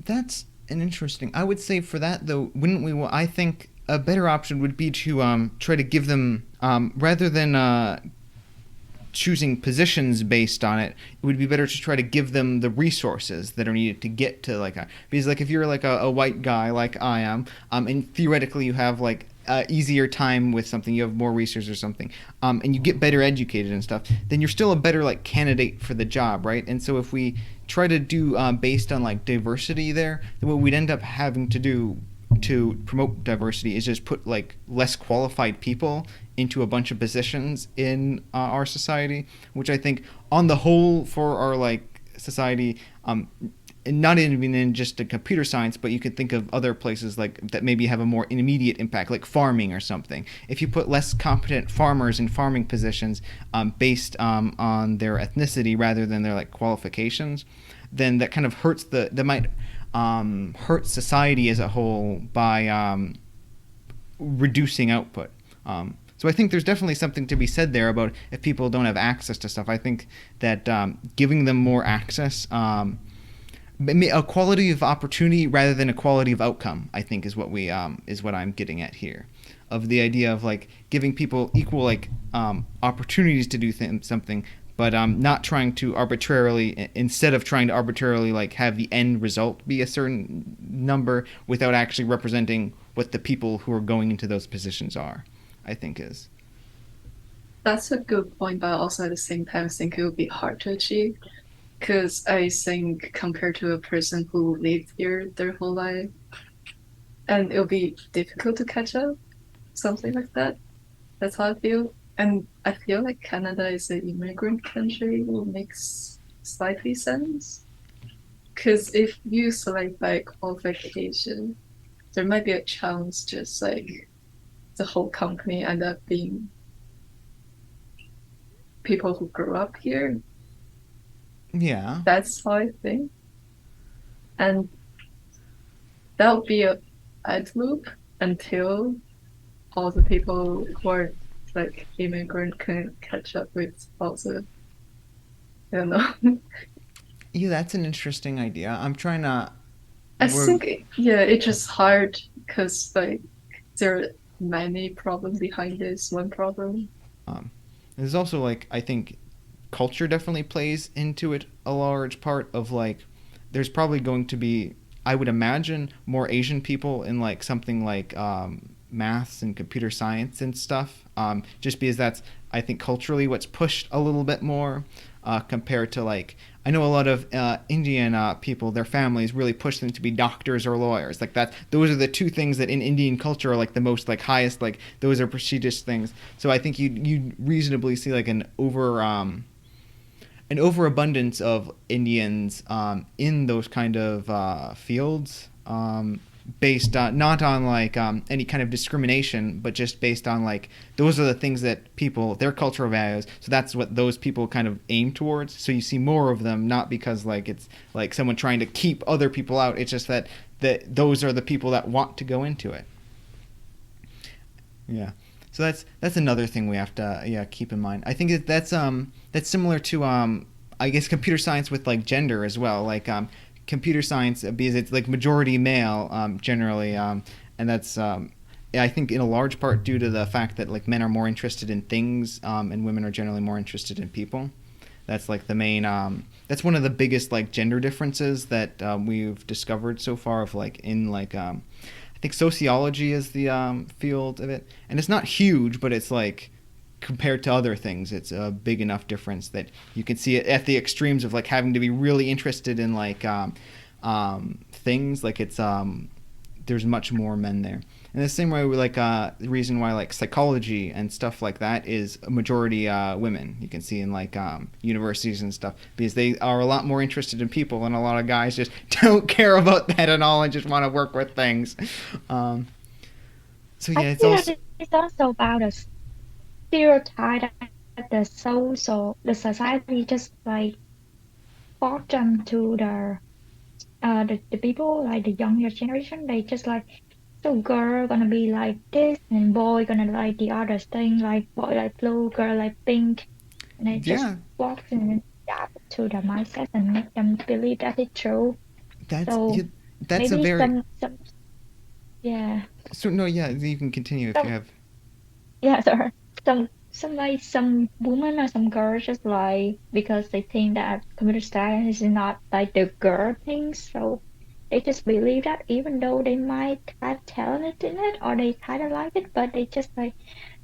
That's an interesting. I would say for that though, wouldn't we? I think a better option would be to try to give them rather than choosing positions based on it, it would be better to try to give them the resources that are needed to get to like a because like if you're like a white guy like I am, and theoretically you have like easier time with something, you have more resources or something, and you get better educated and stuff, then you're still a better like candidate for the job, right? And so if we try to do based on like diversity there, then what we'd end up having to do to promote diversity is just put like less qualified people into a bunch of positions in our society, which I think on the whole for our like society, not even in just a computer science, but you could think of other places like that maybe have a more immediate impact, like farming or something. If you put less competent farmers in farming positions based on their ethnicity rather than their like qualifications, then that kind of hurts that might hurt society as a whole by reducing output. So I think there's definitely something to be said there about if people don't have access to stuff. I think that giving them more access, a quality of opportunity rather than a quality of outcome, I think is what I'm getting at here, of the idea of like giving people equal like opportunities to do something, but not trying to arbitrarily instead of trying to arbitrarily like have the end result be a certain number without actually representing what the people who are going into those positions are. I think is That's a good point, but also at the same time, I think it would be hard to achieve because I think compared to a person who lived here their whole life, and it'll be difficult to catch up, something like that. That's how I feel. And I feel like Canada is an immigrant country, which makes slightly sense. Because if you select by qualification, there might be a chance just like the whole company end up being people who grew up here. yeah. That's how I think. And that would be a ad loop until all the people who are like immigrant can catch up with also, I don't know. Yeah, that's an interesting idea. I'm trying to. I We're think yeah, it's just hard because like there are many problems behind this one problem. there's also like I think culture definitely plays into it a large part of like there's probably going to be I would imagine more Asian people in like something like maths and computer science and stuff just because that's I think culturally what's pushed a little bit more compared to like I know a lot of Indian people, their families really push them to be doctors or lawyers. Like that, those are the two things that in Indian culture are like the most like highest. Like those are prestigious things. So I think you reasonably see like an overabundance of Indians in those kind of fields, based not on like any kind of discrimination, but just based on like those are the things that people their cultural values. So that's what those people kind of aim towards. So you see more of them, not because like it's like someone trying to keep other people out. It's just that those are the people that want to go into it. Yeah. So that's another thing we have to keep in mind. I think that's similar to I guess computer science with like gender as well. Like computer science because it's like majority male generally, and that's yeah, I think in a large part due to the fact that like men are more interested in things and women are generally more interested in people. That's like the main. That's one of the biggest like gender differences that we've discovered so far. Of like in like I think sociology is the field of it, and it's not huge, but it's like compared to other things, it's a big enough difference that you can see it at the extremes of like having to be really interested in like things. Like it's there's much more men there. In the same way, we like the reason why like psychology and stuff like that is a majority women. You can see in like universities and stuff because they are a lot more interested in people, and a lot of guys just don't care about that at all and just want to work with things. Um, so I yeah, it's think also that it's also about a stereotype that the society just like forced them to the people like the younger generation. They just like so girl gonna be like this and boy gonna like the other thing, like boy like blue, girl like pink, and they just yeah, walk in that to the mindset and make them believe that it's true. that's So yeah, that's a maybe very some yeah so no yeah you can continue if you some have yeah sorry some like some women or some girls just like because they think that computer science is not like the girl thing, so they just believe that even though they might have talent in it or they kind of like it, but they just like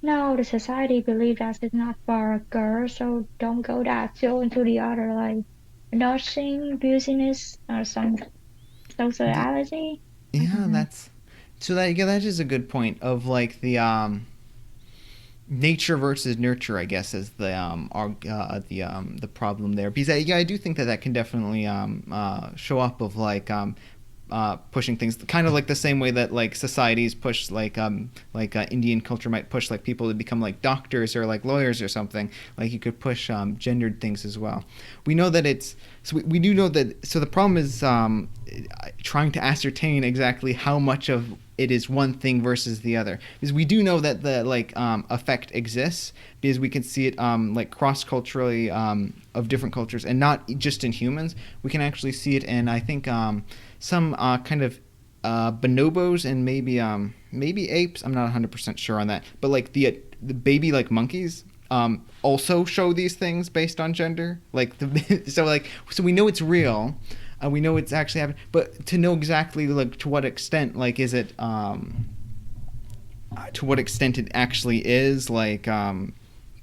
no, the society believes that it's not for a girl, so don't go that. Go into the other like nursing, business, or some sociology. I yeah don't know. that's so that yeah that is a good point of like the nature versus nurture, I guess, is the problem there. Because yeah, I do think that that can definitely show up of like pushing things kind of like the same way that like societies push like Indian culture might push like people to become like doctors or like lawyers or something. Like you could push gendered things as well. We know that it's so we do know that so the problem is trying to ascertain exactly how much of it is one thing versus the other because we do know that the like effect exists because we can see it like cross culturally of different cultures and not just in humans. We can actually see it in I think some kind of bonobos and maybe apes. I'm not 100% sure on that, but like the baby like monkeys also show these things based on gender. Like the so we know it's real. We know it's actually happening, but to know exactly like to what extent, like, is it to what extent it actually is like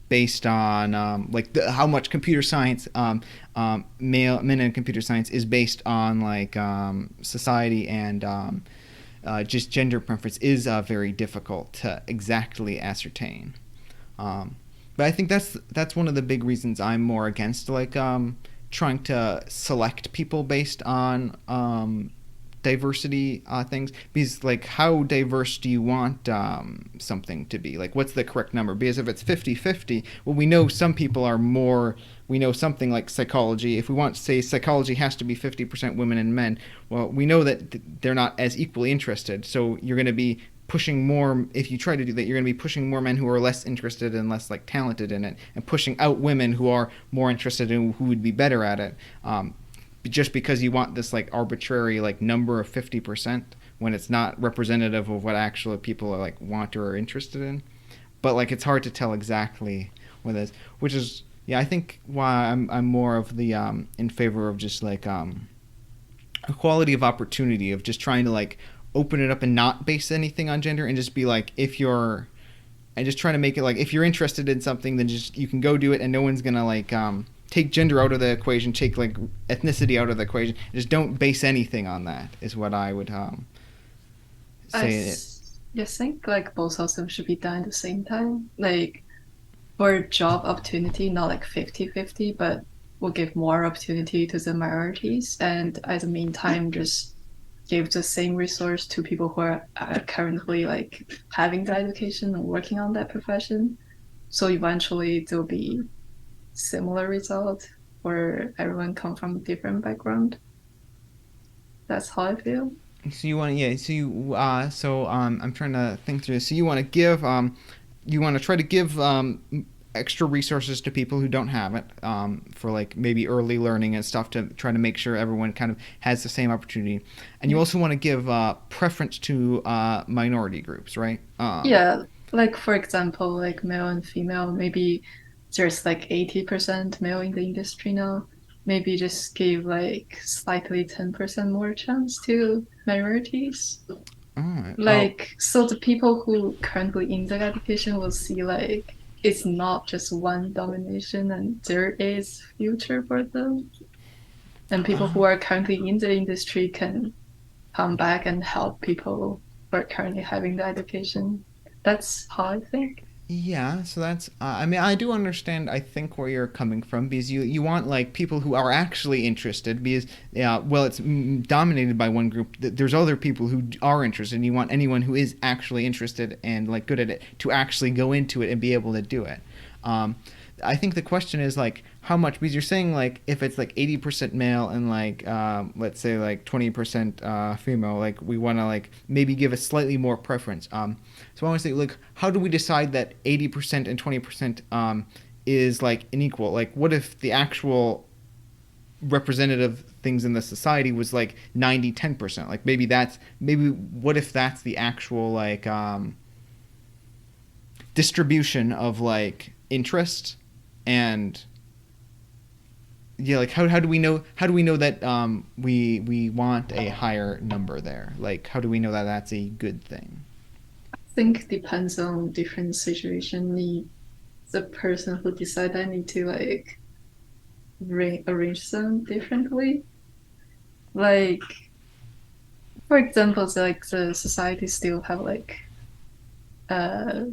based on like how much computer science men and computer science is based on like society and just gender preference is very difficult to exactly ascertain. But I think that's one of the big reasons I'm more against like trying to select people based on diversity things because like how diverse do you want something to be like what's the correct number because if it's 50-50 well we know some people are more we know something like psychology. If we want to say psychology has to be 50% women and men, well, we know that they're not as equally interested. So you're going to be pushing more. If you try to do that, you're going to be pushing more men who are less interested and less like talented in it, and pushing out women who are more interested and who would be better at it. Just because you want this like arbitrary like number of 50% when it's not representative of what actually people are like want or are interested in. But like it's hard to tell exactly what it is, which is yeah, I think why I'm more of the in favor of just like equality of opportunity, of just trying to like open it up and not base anything on gender, and just be like, if you're and just trying to make it like, if you're interested in something, then just you can go do it, and no one's gonna like take gender out of the equation, take like ethnicity out of the equation. Just don't base anything on that is what I would say. Just think like both of them should be done at the same time. Like for job opportunity, not like 50-50, but we'll give more opportunity to the minorities, and at the meantime just give the same resource to people who are currently like having the education and working on that profession. So eventually there'll be similar result where everyone come from a different background. That's how I feel. So you want to, yeah. So you I'm trying to think through this. So you want to give you want to try to give extra resources to people who don't have it, for like maybe early learning and stuff, to try to make sure everyone kind of has the same opportunity. And you also want to give preference to minority groups, right? Yeah, like for example, like male and female, maybe there's like 80% male in the industry now. Maybe just give like slightly 10% more chance to minorities. All right. Like, so the people who currently in the education will see like it's not just one domination and there is future for them. And people who are currently in the industry can come back and help people who are currently having the education. That's how I think. Yeah, so that's. I mean, I do understand. I think where you're coming from, because you want like people who are actually interested. Because yeah, well, it's dominated by one group. There's other people who are interested, and you want anyone who is actually interested and like good at it to actually go into it and be able to do it. Um, I think the question is like how much, because you're saying like if it's like 80% male and like let's say like 20% female, like we want to like maybe give a slightly more preference. So I want to say like how do we decide that 80% and 20% is like an equal? Like what if the actual representative things in the society was like 90-10%? Like maybe what if that's the actual like distribution of like interest. And yeah, like how do we know that we want a higher number there? Like how do we know that that's a good thing? I think it depends on different situation. The person who decide that need to like arrange them differently. Like for example, like the society still have uh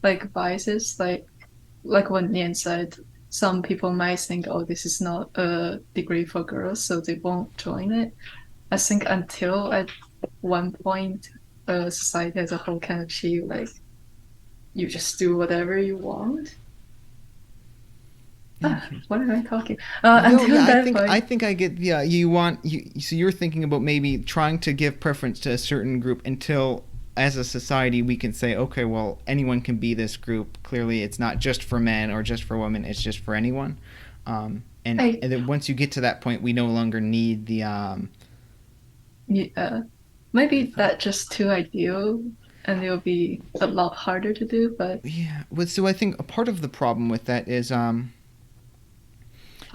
like biases, like what Nhan said, some people might think, oh, this is not a degree for girls, so they won't join it. I think until at one point, society as a whole can achieve like you just do whatever you want. What am I talking? No, Until yeah, that point, I think I get. Yeah, you want you. So you're thinking about maybe trying to give preference to a certain group until, as a society, we can say, okay, well, anyone can be this group. Clearly, it's not just for men or just for women. It's just for anyone. And then once you get to that point, we no longer need the yeah, maybe that just too ideal, and it'll be a lot harder to do. But yeah. But so I think a part of the problem with that is how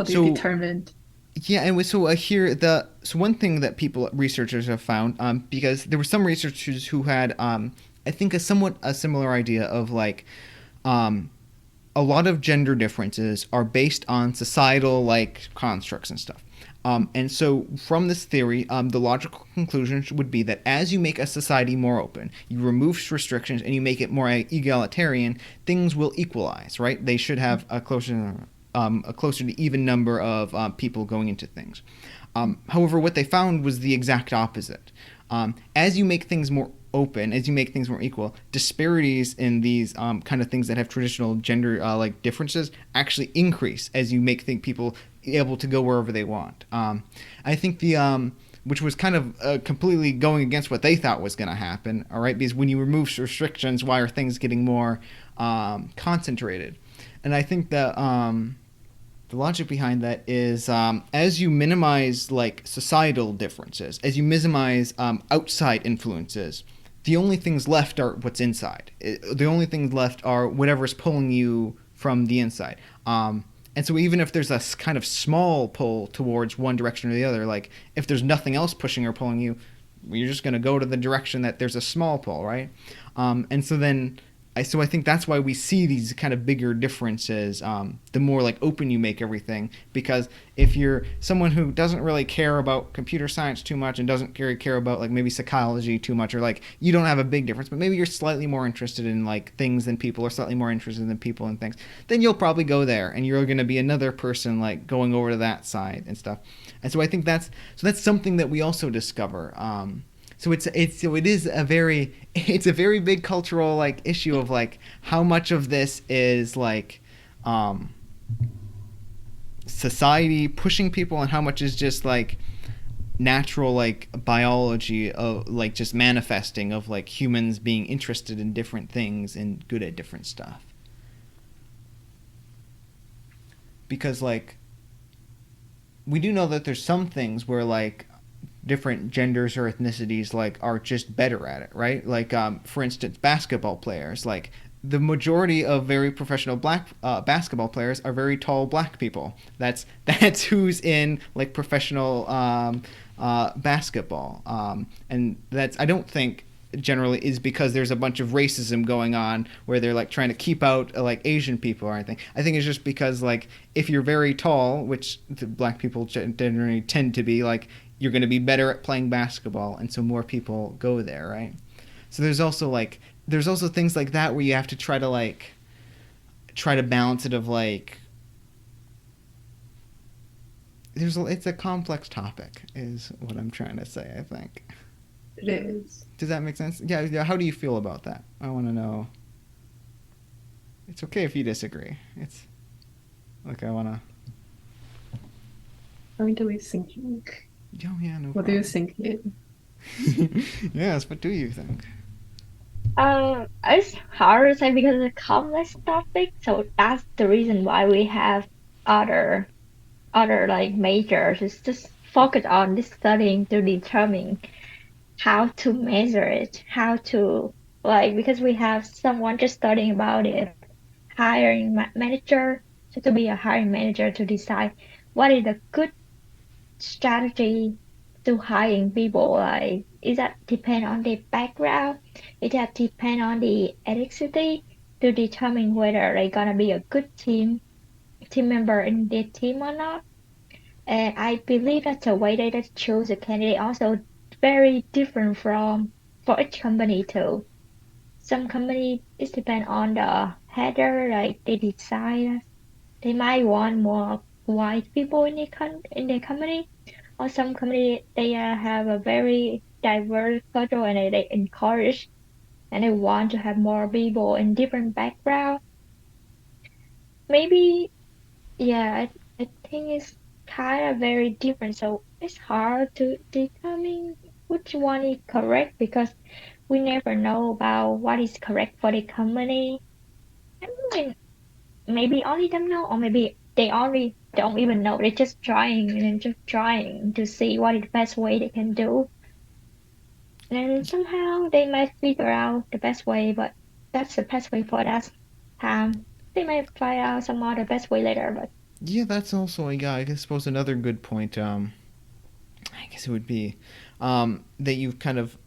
do you so determine? yeah, and so here the so one thing that people researchers have found, because there were some researchers who had I think a somewhat a similar idea of like um, a lot of gender differences are based on societal like constructs and stuff. And so, from this theory, the logical conclusion would be that as you make a society more open, you remove restrictions and you make it more egalitarian, things will equalize, right? They should have a closer to even number of people going into things. However, what they found was the exact opposite. As you make things more open, as you make things more equal, disparities in these kind of things that have traditional gender like differences actually increase as you make people able to go wherever they want. I think which was kind of completely going against what they thought was going to happen. All right, because when you remove restrictions, why are things getting more concentrated? And I think that the logic behind that is as you minimize like societal differences, as you minimize outside influences, the only things left are what's inside. The only things left are whatever's pulling you from the inside. And so even if there's a kind of small pull towards one direction or the other, like if there's nothing else pushing or pulling you, you're just going to go to the direction that there's a small pull, right? And so then I think that's why we see these kind of bigger differences the more like open you make everything, because if you're someone who doesn't really care about computer science too much and doesn't really care about like maybe psychology too much, or like you don't have a big difference, but maybe you're slightly more interested in like things than people, or slightly more interested than people and things, then you'll probably go there, and you're going to be another person like going over to that side and stuff. And so I think that's something that we also discover. So it is a very big cultural like issue of like how much of this is like society pushing people, and how much is just like natural like biology of like just manifesting of like humans being interested in different things and good at different stuff. Because like we do know that there's some things where like different genders or ethnicities like are just better at it, right? Like for instance, basketball players, like the majority of very professional black basketball players are very tall black people. That's who's in like professional basketball, and that's, I don't think generally is because there's a bunch of racism going on where they're like trying to keep out like Asian people or anything. I think it's just because like if you're very tall, which the black people generally tend to be, like you're going to be better at playing basketball, and so more people go there, right? So there's also things like that where you have to try to balance it of like it's a complex topic is what I'm trying to say, I think. It is. Does that make sense? Yeah, how do you feel about that? I want to know. It's okay if you disagree. It's like I want to. I'm really thinking. Oh, yeah, no What problem. do you think, Ian? Yes, what do you think? It's hard to say because it's a complex topic, so that's the reason why we have other like majors. It's just focus on this studying to determine how to measure it, how to like because we have someone just studying about it, hiring manager, so to be a hiring manager to decide what is a good strategy to hiring people. Like is that depend on their background? Is that depend on the ethnicity to determine whether they're gonna be a good team member in their team or not? And I believe that the way they choose a candidate also very different from for each company too. Some company it depend on the header, like they decide they might want more white people in their company, or some company they have a very diverse culture and they encourage and they want to have more people in different background. Maybe yeah, I think it's kind of very different. So it's hard to determine which one is correct because we never know about what is correct for the company. I mean, maybe only them know, or maybe they only don't even know. They're just trying and just trying to see what is the best way they can do. And somehow they might figure out the best way, but that's the best way for that time. They might find out some other best way later, but Yeah, that's also I suppose another good point. I guess it would be that you've kind of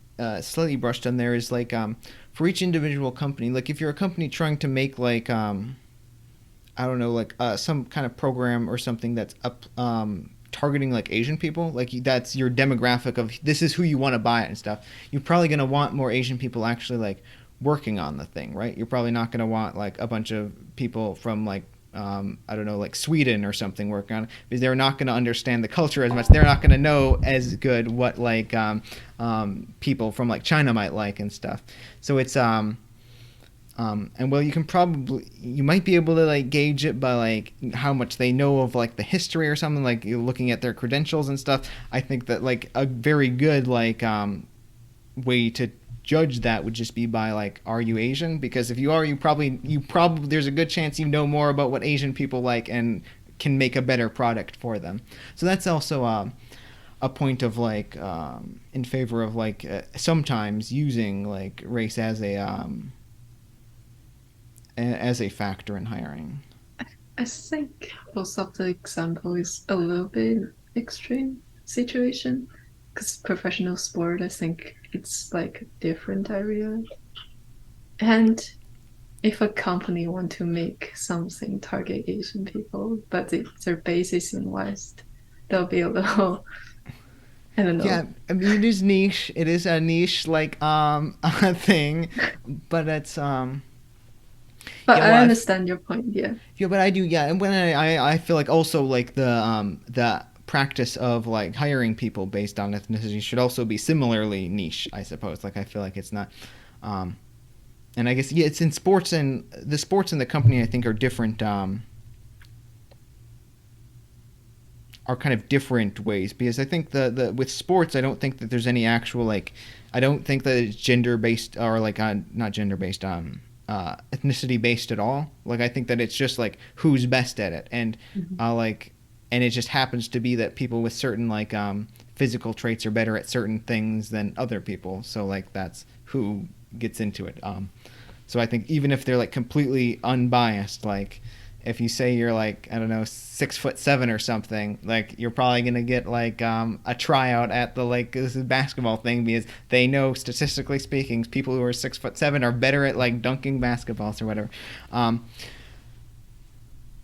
slightly brushed on there is like for each individual company, like if you're a company trying to make like I don't know, like some kind of program or something that's up targeting like Asian people, like that's your demographic of this is who you want to buy it and stuff. You're probably going to want more Asian people actually like working on the thing, right? You're probably not going to want like a bunch of people from like I don't know, like Sweden or something working on it, because they're not going to understand the culture as much. They're not going to know as good what like people from like China might like and stuff. So it's and well, you might be able to like gauge it by like how much they know of like the history or something, like you're looking at their credentials and stuff. I think that like a very good like way to judge that would just be by like, are you Asian? Because if you are, you probably there's a good chance you know more about what Asian people like and can make a better product for them. So that's also a point of like in favor of like sometimes using like race as a factor in hiring. I think most of the example is a little bit extreme situation because professional sport, I think it's like a different area. And if a company want to make something target Asian people, but their base is in West, there'll be a little, I don't know. Yeah, I mean it is niche. It is a niche like thing, but it's But yeah, I well, understand your point, yeah. yeah, but I do, yeah. And when I feel like also like the practice of like hiring people based on ethnicity should also be similarly niche, I suppose. Like I feel like it's not, and I guess yeah, it's in sports, and the sports and the company I think are different, are kind of different ways, because I think the with sports I don't think that there's any actual like, I don't think that it's gender based or like not gender based ethnicity based at all. Like I think that it's just like who's best at it, and like, and it just happens to be that people with certain like physical traits are better at certain things than other people. So like that's who gets into it. So I think even if they're like completely unbiased, like if you say you're like, I don't know, 6'7" or something, like you're probably gonna get like a tryout at the like this is basketball thing, because they know statistically speaking people who are 6'7" are better at like dunking basketballs or whatever.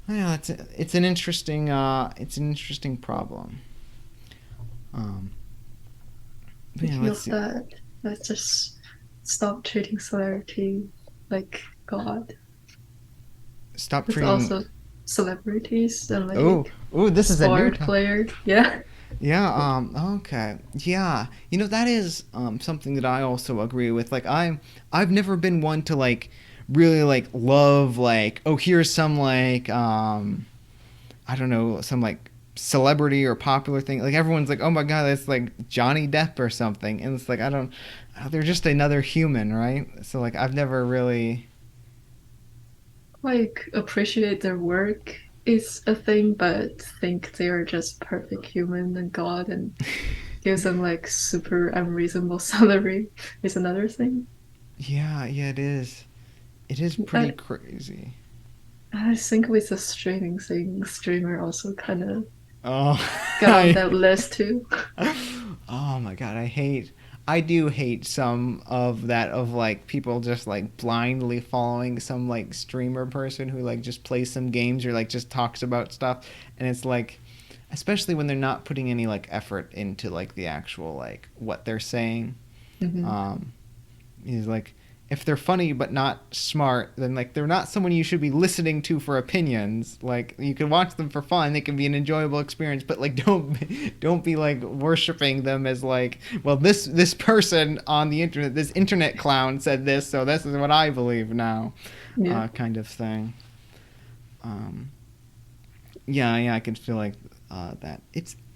Yeah, it's an interesting problem. Yeah, I let's feel see. that let's just stop treating celebrity like God. Stop It's treating. also celebrities and Oh, like oh, this is a new sport player. Yeah. Yeah, okay. Yeah. You know, that is something that I also agree with. Like I've never been one to like really like love like, oh, here's some like I don't know, some like celebrity or popular thing. Like everyone's like, "Oh my god, that's like Johnny Depp or something." And it's like I don't, they're just another human, right? So like I've never really. Like appreciate their work is a thing, but think they're just perfect human and God and gives them like super unreasonable salary is another thing. Yeah, yeah, it is. It is pretty I, crazy. I think with the streaming thing, streamer also kind of Oh, got on that list too. oh my god, I do hate some of that, of like people just like blindly following some like streamer person who like just plays some games or like just talks about stuff, and it's like, especially when they're not putting any like effort into like the actual like what they're saying. Mm-hmm. Is like, if they're funny but not smart, then like they're not someone you should be listening to for opinions. Like you can watch them for fun; they can be an enjoyable experience, but like don't be like worshiping them as like, well, this person on the internet, this internet clown said this, so this is what I believe now, Yeah. kind of thing. Yeah, yeah, I can feel like that.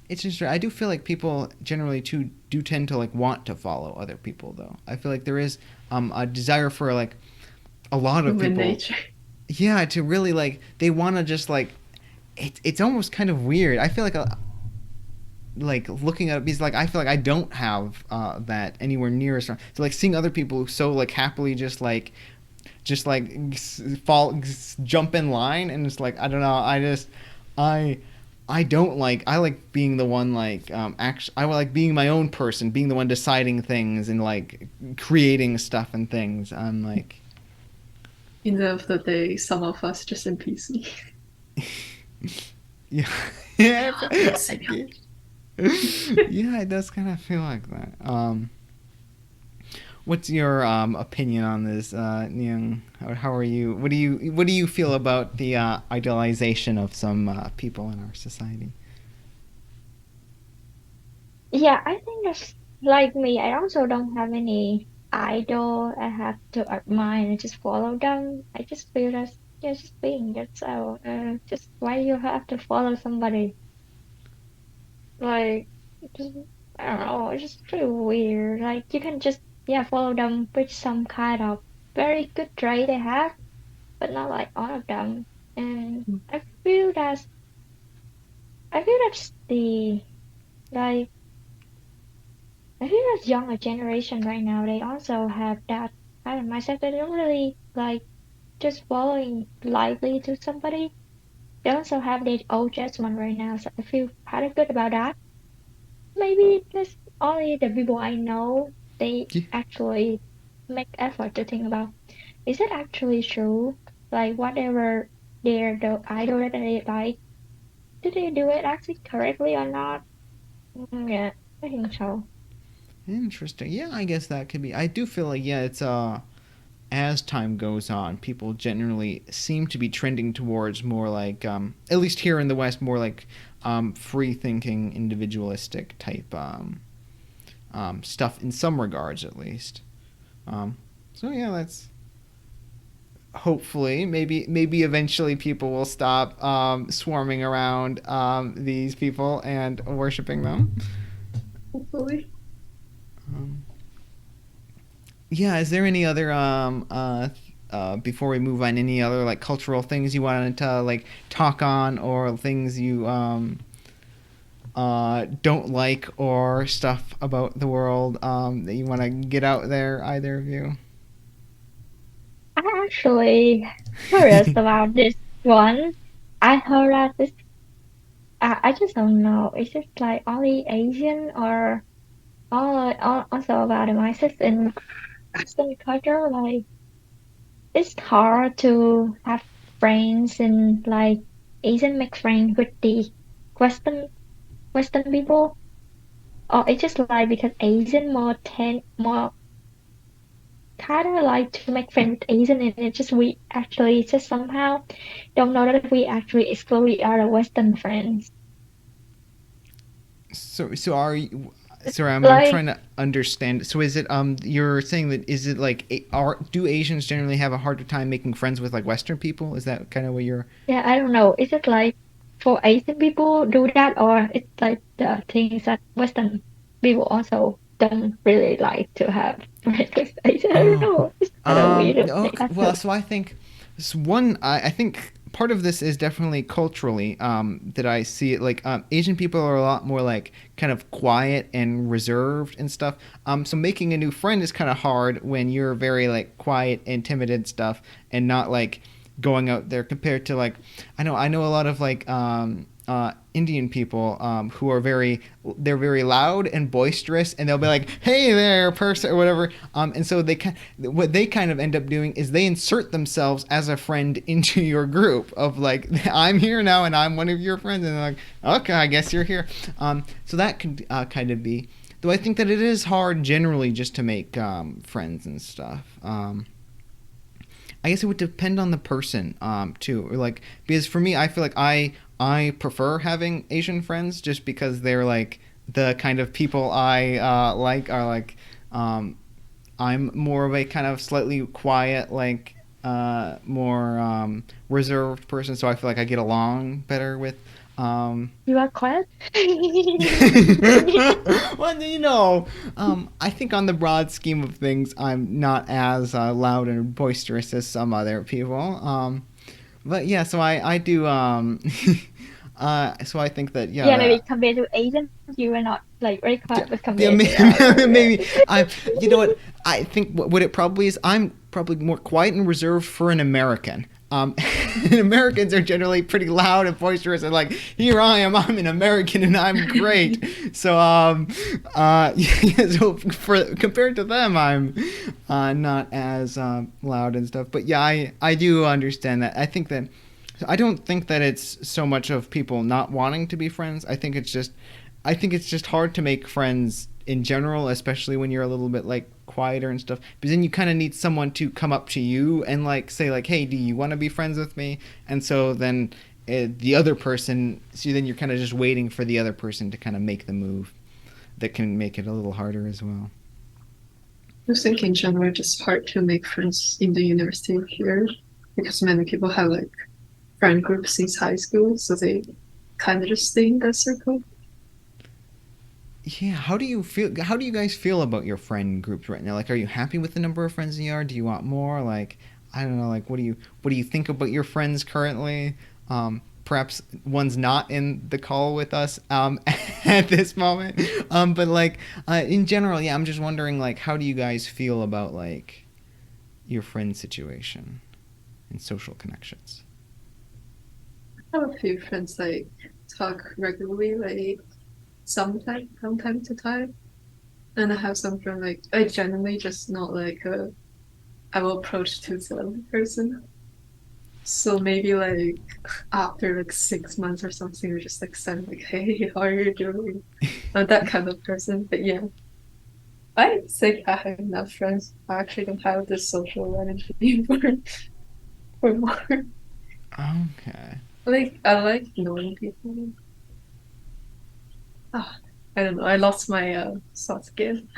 It's just, I do feel like people generally too do tend to like want to follow other people, though. I feel like there is a desire for like a lot of Human people, nature. yeah, to really like, they want to just like, it's almost kind of weird. I feel like looking at it, because like I feel like I don't have that anywhere near as strong. So like seeing other people who so like happily just like jump in line, and it's like, I don't know, I I don't like, I like being the one like actually I like being my own person, being the one deciding things and like creating stuff and things. I'm like, In the end of the day, some of us just NPC. yeah. Yeah, Yeah. yeah, it does kind of feel like that. What's your opinion on this, Nyang? How are you? What do you feel about the idealization of some people in our society? Yeah, I think that's like me. I also don't have any idol I have to admire and just follow them. I just feel that's just being yourself. Just why you have to follow somebody? Like, just, I don't know, it's just pretty weird. Like, you can just, yeah, follow them with some kind of very good trait they have, but not like all of them. And I feel that's like, I feel that younger generation right now, they also have that kind of mindset. They don't really like just following blindly to somebody. They also have their own judgment right now, so I feel kind of good about that. Maybe just only the people I know, they Yeah. actually make effort to think about, is it actually true? Like whatever the idol that they like, did they do it actually correctly or not? Yeah, I think so. Interesting. Yeah, I guess that could be. I do feel like yeah, it's as time goes on, people generally seem to be trending towards more like at least here in the West, more like free thinking, individualistic type stuff in some regards, at least. Um, so yeah, that's hopefully maybe eventually people will stop swarming around these people and worshiping them. Hopefully. Um, yeah, is there any other before we move on, any other like cultural things you wanted to like talk on, or things you don't like, or stuff about the world that you want to get out there, either of you? I'm actually curious about this one. I heard that this, I just don't know. Is it like only Asian or also about the mindset in Western culture? Like, it's hard to have friends and like Asian make friends with the Western Western people, or it's just like because Asian more kind of like to make friends with Asian, and it's just we actually just somehow don't know that we actually exclude our Western friends. So are you? Sorry, I'm Like, trying to understand. So is it you're saying that is it like are do Asians generally have a harder time making friends with like Western people? Is that kind of what you're? yeah, I don't know. Is it like for Asian people do that, or it's like the things that Western people also don't really like to have friends with Asian? I don't Oh, know. It's kind of weird to think okay. Well, actually. so I think I think part of this is definitely culturally that I see it like Asian people are a lot more like kind of quiet and reserved and stuff. So making a new friend is kind of hard when you're very like quiet and timid and stuff, and not like going out there compared to like I know a lot of like Indian people who are they're very loud and boisterous, and they'll be like, "Hey there, person," or whatever. And so what they kind of end up doing is they insert themselves as a friend into your group of like, "I'm here now, and I'm one of your friends," and they're like, "Okay, I guess you're here." So that could kind of be. Though I think that it is hard generally just to make friends and stuff. I guess it would depend on the person too. Or like because for me, I feel like I prefer having Asian friends just because they're like the kind of people I like are like I'm more of a kind of slightly quiet like more reserved person, so I feel like I get along better with um, You are quiet. well, I think on the broad scheme of things, I'm not as loud and boisterous as some other people. But yeah, so I do. So I think that yeah, Yeah, maybe compared to Asian, you are not like very quiet, but yeah, compared to other, maybe yeah. I. You know what? I think what it probably is. I'm probably more quiet and reserved for an American. And Americans are generally pretty loud and boisterous, and like, here I am, I'm an American, and I'm great. So, yeah, so for compared to them, I'm not as loud and stuff. But yeah, I do understand that. I don't think that it's so much of people not wanting to be friends. I think it's just hard to make friends in general, especially when you're a little bit like quieter and stuff. But then you kind of need someone to come up to you and like say like, "Hey, do you want to be friends with me?" And so then the other person, so then you're kind of just waiting for the other person to kind of make the move. That can make it a little harder as well. I think in general, it's just hard to make friends in the university here because many people have like friend groups since high school, so they kind of just stay in that circle. Yeah, how do you feel? How do you guys feel about your friend groups right now? Like, are you happy with the number of friends you are? Do you want more? Like, I don't know. Like, what do you think about your friends currently? Perhaps one's not in the call with us at this moment. But like in general, yeah, I'm just wondering like, how do you guys feel about like your friend situation and social connections? I have a few friends like talk regularly, like sometime from time to time, and I have some friends like I genuinely just not like a I will approach to the person. So maybe like after like 6 months or something, we just like send like, "Hey, how are you doing?" That kind of person. But yeah, I think I have enough friends. I actually don't have the social energy for more. Okay. Like I like knowing people. Ah, I don't know. I lost my thoughts again.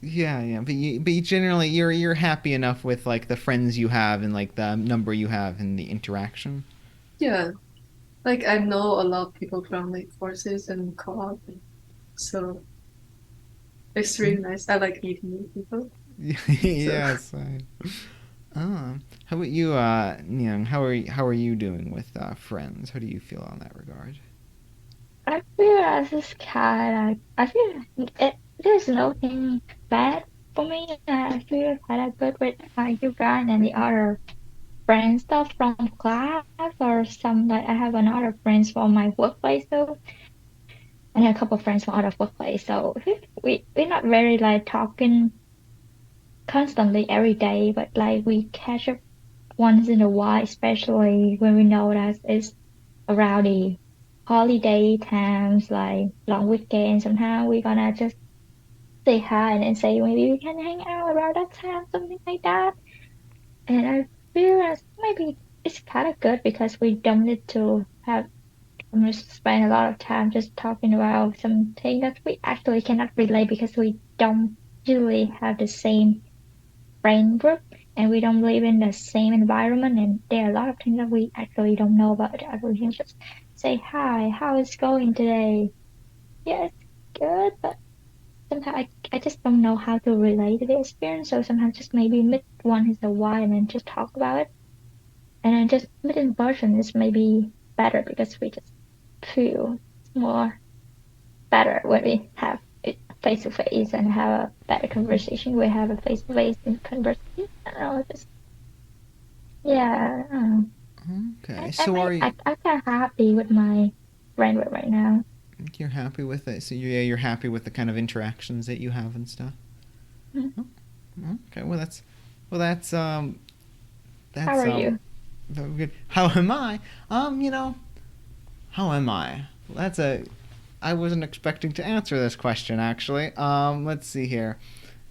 Yeah, yeah, but you generally you're happy enough with like the friends you have and like the number you have and the interaction. Yeah, like I know a lot of people from like courses and co-op, so it's really nice. I like meeting new people. So Yes. How about you, Nyang? How are you doing with friends? How do you feel on that regard? I feel as this cat, I feel there's nothing bad for me. I feel kind of good with you guys and the other friends stuff from class or some like I have another friends from my workplace too, and a couple of friends from other workplace. So we're not very like talking constantly every day, but like we catch up once in a while, especially when we know that it's around the holiday times, like long weekend. Somehow we're gonna just say hi and then say maybe we can hang out around that time, something like that. And I feel as maybe it's kind of good because we don't need to have just spend a lot of time just talking about something that we actually cannot relate because we don't usually have the same friend group and we don't live in the same environment and there are a lot of things that we actually don't know about the other. We can just say hi, how is it going today? Yeah, it's good, but sometimes I just don't know how to relate to the experience. So sometimes just maybe meet one is a while and then just talk about it. And then just meet in person is maybe better because we just feel more better when we have it face to face and have a better conversation. We have a face to face in conversation. I don't know, just yeah. Okay, I so may are you? I'm kind of happy with my friend group right now. You're happy with it? So yeah, you're happy with the kind of interactions that you have and stuff. Mhm. Oh, okay, well How that's are you? very good. How am I? You know, how am I? That's a I wasn't expecting to answer this question actually. Let's see here.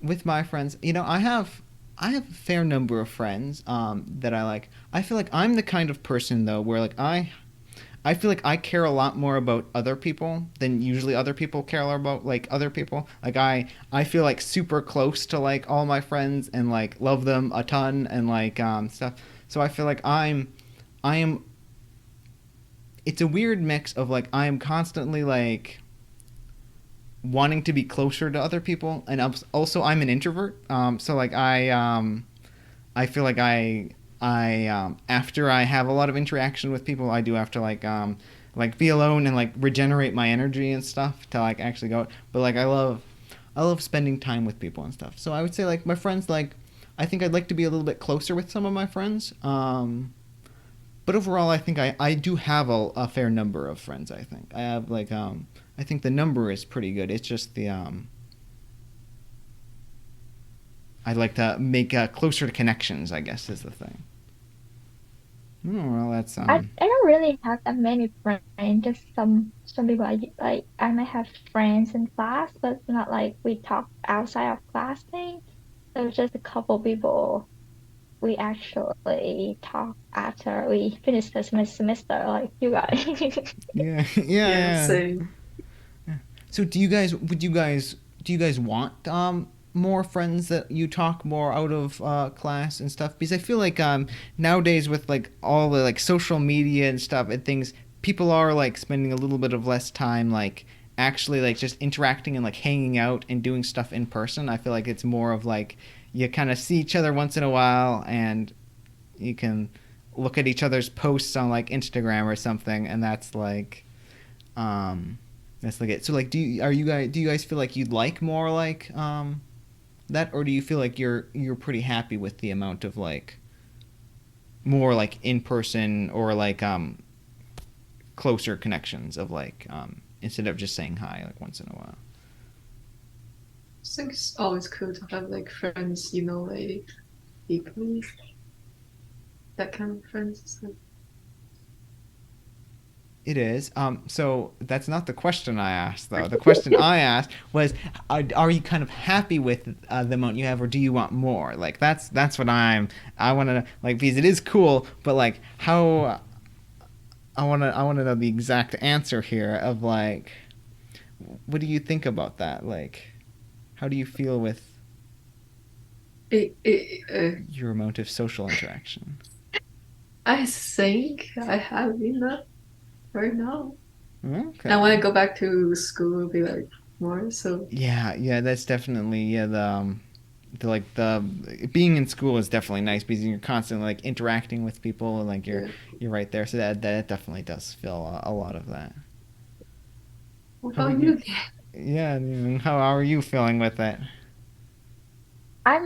With my friends, I have a fair number of friends that I like. I feel like I'm the kind of person though where like I feel like I care a lot more about other people than usually other people care about like other people. Like I feel like super close to like all my friends and like love them a ton and like stuff. So I feel like I am it's a weird mix of like I am constantly like wanting to be closer to other people and also I'm an introvert. So like I feel like I after I have a lot of interaction with people, I do have to like be alone and like regenerate my energy and stuff to like actually go. But like I love spending time with people and stuff. So I would say like my friends like I think I'd like to be a little bit closer with some of my friends. But overall, I think I do have a fair number of friends. I think I have like I think the number is pretty good. It's just the I'd like to make closer to connections. I guess is the thing. Oh, well, that's I don't really have that many friends. Just some people I might have friends in class, but not like we talk outside of class thing. So just a couple people we actually talk after we finish the semester, like you guys. Yeah, yeah, Yeah, yeah. same. So do you guys want more friends that you talk more out of class and stuff? Because I feel like nowadays with like all the like social media and stuff and things, people are like spending a little bit of less time like actually like just interacting and like hanging out and doing stuff in person. I feel like it's more of like you kind of see each other once in a while and you can look at each other's posts on like Instagram or something, and um, that's like it. So like, do you guys feel like you'd like more like that, or do you feel like you're pretty happy with the amount of like more like in person or like closer connections of like instead of just saying hi like once in a while? I think it's always cool to have like friends, you know, like deeply, that kind of friends. So, It is. So that's not the question I asked, though. The question I asked was, are you kind of happy with the amount you have, or do you want more? Like that's what I want to like because it is cool, but like how I want to know the exact answer here of like, what do you think about that? Like, how do you feel with it, your amount of social interaction? I think I have enough right now. And when I Okay. go back to school, it'll be like more. So Yeah, yeah, that's definitely yeah the like the being in school is definitely nice because you're constantly like interacting with people and like yeah. you're right there. So that definitely does fill a lot of that. What How about about you? you? Yeah, and how are you feeling with it? I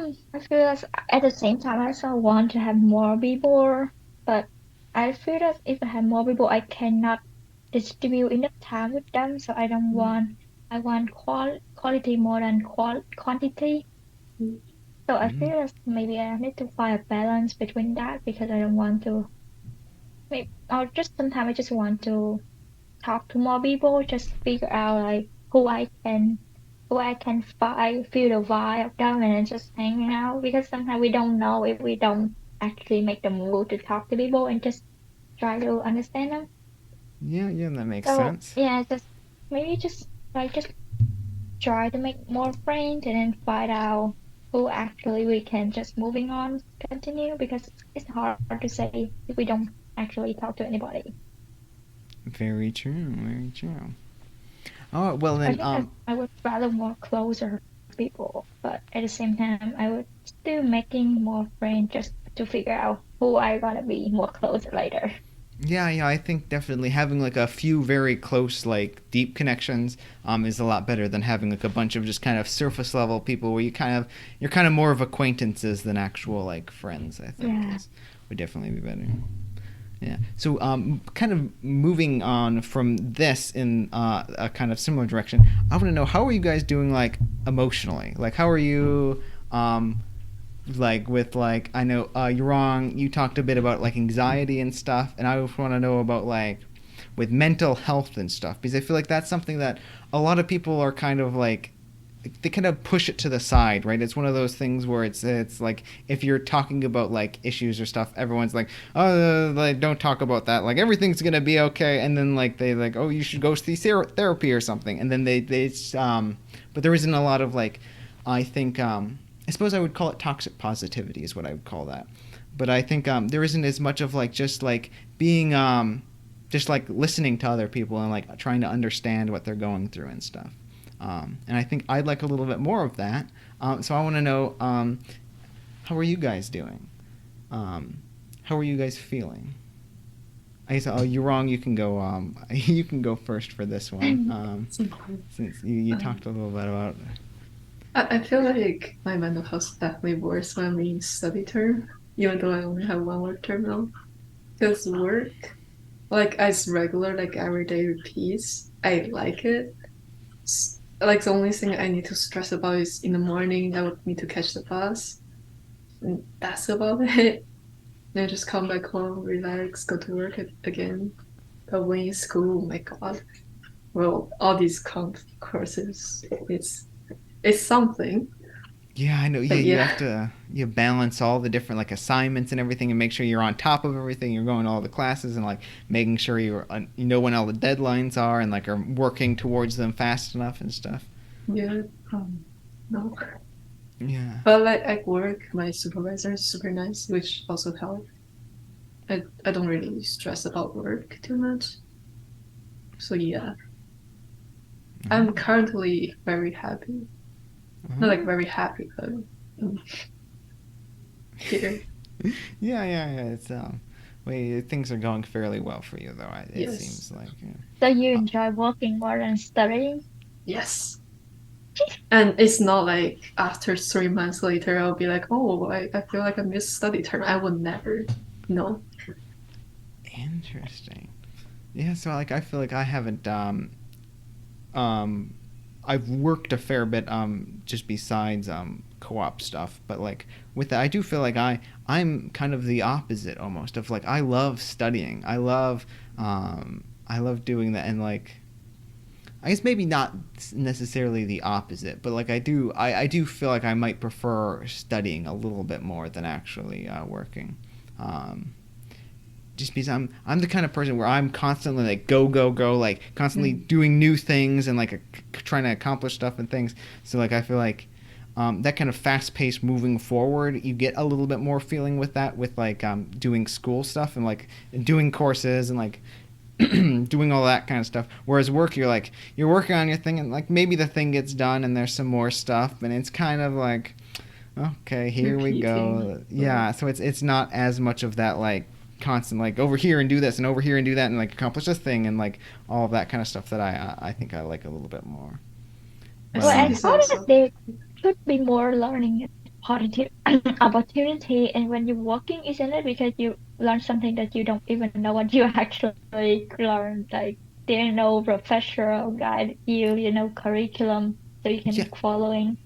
feel that at the same time I also want to have more people, but I feel that if I have more people, I cannot distribute enough time with them. So I want quality more than quantity. So I Mm-hmm. feel that maybe I need to find a balance between that because I don't want to. Maybe, or just sometimes I just want to talk to more people, just figure out like who I can find, feel the vibe of them, and then just hanging out. Because sometimes we don't know if we don't actually make the move to talk to people and just try to understand them. Yeah, yeah, that makes So sense. yeah, just maybe just try to make more friends and then find out who actually we can just moving on continue because it's hard to say if we don't actually talk to anybody. Very true, very true. Oh well I then think I would rather more closer people, but at the same time, I would still making more friends just to figure out who I gonna be more closer later. yeah, yeah, I think definitely having like a few very close, like deep connections, is a lot better than having like a bunch of just kind of surface level people where you're kind of more of acquaintances than actual like friends. I think Yeah. is would definitely be better. Yeah. So, kind of moving on from this in a kind of similar direction, I want to know how are you guys doing like emotionally? Like, how are you? Like with like I know you're wrong. You talked a bit about like anxiety and stuff, and I want to know about like with mental health and stuff because I feel like that's something that a lot of people are kind of like they kind of push it to the side, right? It's one of those things where it's like if you're talking about like issues or stuff, everyone's like, oh, like don't talk about that. Like everything's gonna be okay, and then like they like, oh, you should go see therapy or something, and then but there isn't a lot of like, I think I suppose I would call it toxic positivity is what I would call that, but I think there isn't as much of like just like being just like listening to other people and like trying to understand what they're going through and stuff. And I think I'd like a little bit more of that. So I want to know how are you guys doing? How are you guys feeling? I guess oh you're wrong. You can go. You can go first for this one. Since you talked a little bit about. I feel like my mental health is definitely worse when I'm in study term, even though I only have one work term now. Because work, like as regular, like everyday repeats, I like it. Like the only thing I need to stress about is in the morning I would need to catch the bus. And that's about it. Then just come back home, relax, go to work again. But when in school, oh my God, well, all these courses, it's something. Yeah, I know. Yeah, But you yeah, have to you balance all the different like assignments and everything, and make sure you're on top of everything. You're going to all the classes and like making sure you know when all the deadlines are and like are working towards them fast enough and stuff. yeah. No. Yeah. But like at work, my supervisor is super nice, which also helped. I don't really stress about work too much. So yeah, I'm Oh. currently very happy. Not like Oh. very happy, but here, Yeah, yeah, yeah. It's wait, things are going fairly well for you though. It yes, seems like. Yeah. So you Uh, enjoy working more than studying? yes. And it's not like after 3 months later, I'll be like, oh, I feel like I missed study term. I would never. No. Interesting. Yeah, so like I feel like I haven't um I've worked a fair bit just besides co-op stuff, but like with that I do feel like I'm kind of the opposite almost of like I love studying. I love doing that and like I guess maybe not necessarily the opposite, but like I do feel like I might prefer studying a little bit more than actually working. Um, just because I'm the kind of person where I'm constantly like go go go like constantly Mm. doing new things and like trying to accomplish stuff and things. So like I feel like that kind of fast pace moving forward, you get a little bit more feeling with that with like doing school stuff and like doing courses and like doing all that kind of stuff. Whereas work, you're working on your thing and like maybe the thing gets done and there's some more stuff and it's kind of like okay, here we Repeating. go. Yeah, so it's not as much of that like constant like over here and do this and over here and do that and like accomplish this thing and like all of that kind of stuff that I think I like a little bit more. I Well, But I think it's thought that also. there should be more learning opportunity, opportunity, and when you're working, isn't it? Because you learn something that you don't even know what you actually learned. Like there are no professor or guide you, curriculum, so you can yeah, make following.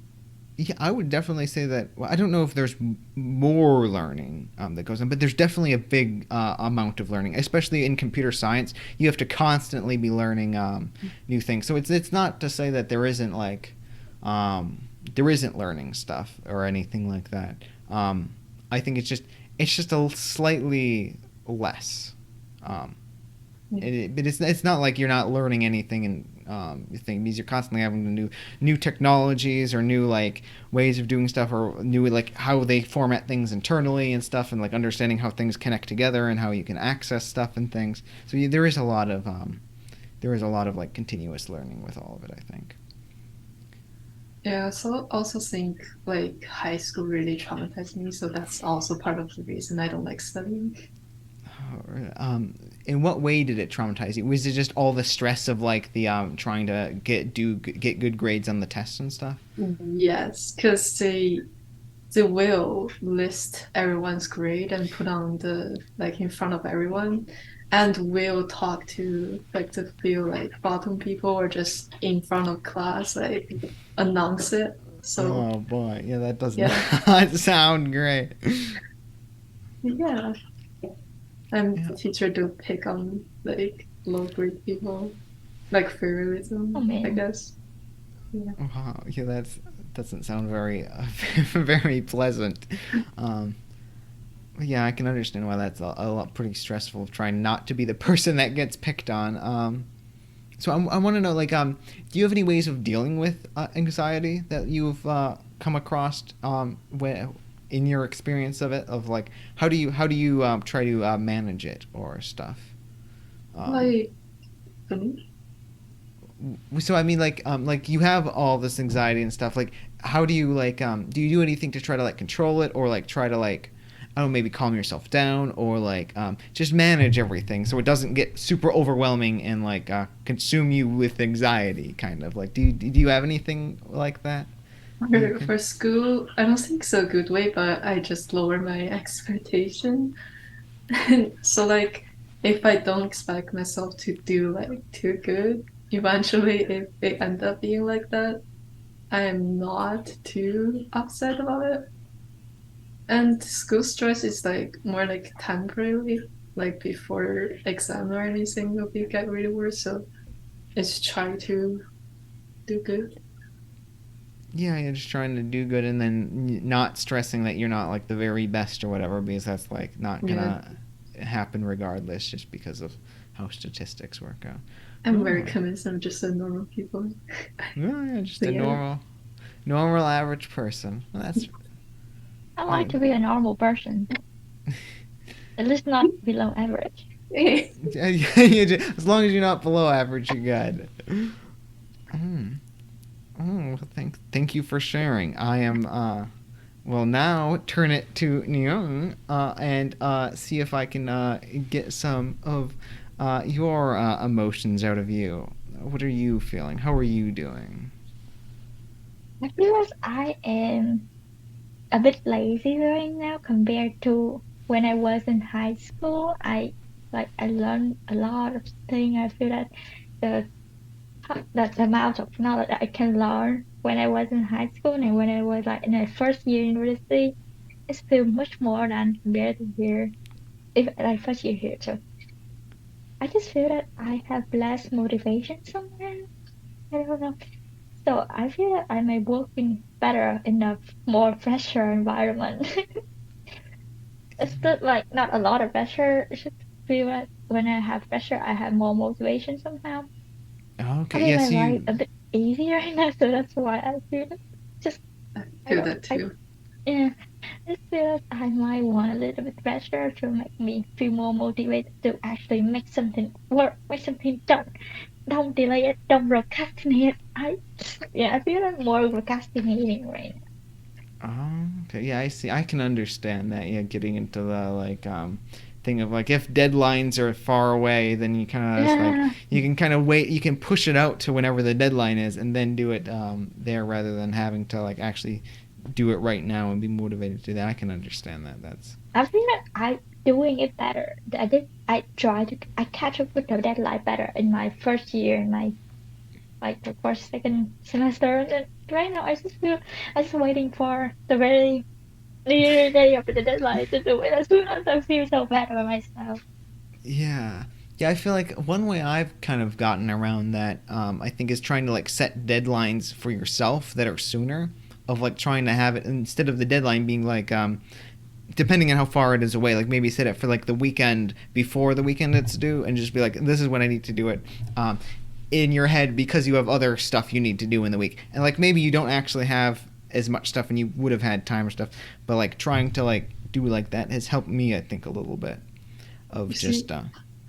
yeah, I would definitely say that. Well, I don't know if there's more learning that goes on, but there's definitely a big amount of learning, especially in computer science. You have to constantly be learning new things. So it's not to say that there isn't learning stuff or anything like that. I think it's just a slightly less. Um, but it's not like you're not learning anything and you think because you're constantly having new technologies or new like ways of doing stuff or new like how they format things internally and stuff and like understanding how things connect together and how you can access stuff and things. So there is a lot of like continuous learning with all of it. I think. Yeah, so also think like high school really traumatized me, so that's also part of the reason I don't like studying. In what way did it traumatize you? Was it just all the stress of like the trying to get good grades on the tests and stuff? Yes, because they will list everyone's grade and put on the like in front of everyone, and will talk to like the few like bottom people or just in front of class like announce it. So Oh boy, yeah, that does yeah, not sound great. yeah, and Yeah. the teacher do pick on like low grade people, like Oh favoritism, I man. guess. Yeah. Wow. Yeah, that doesn't sound very very pleasant. Um, yeah, I can understand why that's a lot pretty stressful. Trying not to be the person that gets picked on. So I want to know, like, do you have any ways of dealing with anxiety that you've come across when, in your experience of it? Of like, how do you try to manage it or stuff? Um, Like, um, so I mean, like you have all this anxiety and stuff. Like, how do you like do you do anything to try to like control it or like try to like I don't know, maybe calm yourself down or like just manage everything so it doesn't get super overwhelming and like consume you with anxiety, kind of like do you have anything like that? You can. for school, I don't think so good way, but I just lower my expectation. And so like if I don't expect myself to do like too good, eventually if it end up being like that, I am not too upset about it. And school stress is like more like temporary, like before exam or anything will be get really worse. So it's try to do good. Yeah, you're just trying to do good, and then not stressing that you're not like the very best or whatever, because that's like not Yeah. gonna happen regardless, just because of how statistics work out. I'm very Oh, convinced I'm just a normal people. yeah, just So a yeah. normal average person. Well, that's I yeah. like to be a normal person, at least not below average. As long as you're not below average, you're good. Mm. Oh, well, thank you for sharing. I am will now turn it to Nyung and see if I can get some of your emotions out of you. What are you feeling? How are you doing? I feel like I am a bit lazy right now compared to when I was in high school. I learned a lot of things. I feel that the the amount of knowledge I can learn when I was in high school and when I was like in my first year university is still much more than compared to here. If like first year here too. I just feel that I have less motivation somewhere. I don't know. So I feel that I may work in better in a more pressure environment. It's still like not a lot of pressure. It should feel like when I have pressure, I have more motivation somehow. I Okay, think my yes, life you. a bit easy right now, so that's why I feel it. Just I I feel don't that I too. yeah. I just feel like I might want a little bit pressure to make me feel more motivated to actually make something work, make something done. Don't delay it, don't procrastinate. I feel like more procrastinating right now. Oh, okay. Yeah, I see. I can understand that. Yeah, getting into the thing of like if deadlines are far away, then you kind of just like Yeah, you can kind of wait. You can push it out to whenever the deadline is, and then do it there rather than having to like actually do it right now and be motivated to do that. I can understand that. That's I feel like I doing it better. I catch up with the deadline better in my first year in my like the first second semester. And then right now I just waiting for the very near day of the deadline to do it as soon as I feel so bad about myself. yeah. Yeah, I feel like one way I've kind of gotten around that, I think, is trying to like set deadlines for yourself that are sooner. Of like trying to have it instead of the deadline being like depending on how far it is away, like maybe set it for like the weekend before the weekend it's due, and just be like, this is when I need to do it. In your head because you have other stuff you need to do in the week, and like maybe you don't actually have as much stuff and you would have had time or stuff, but like trying to like do like that has helped me, I think, a little bit You of see, just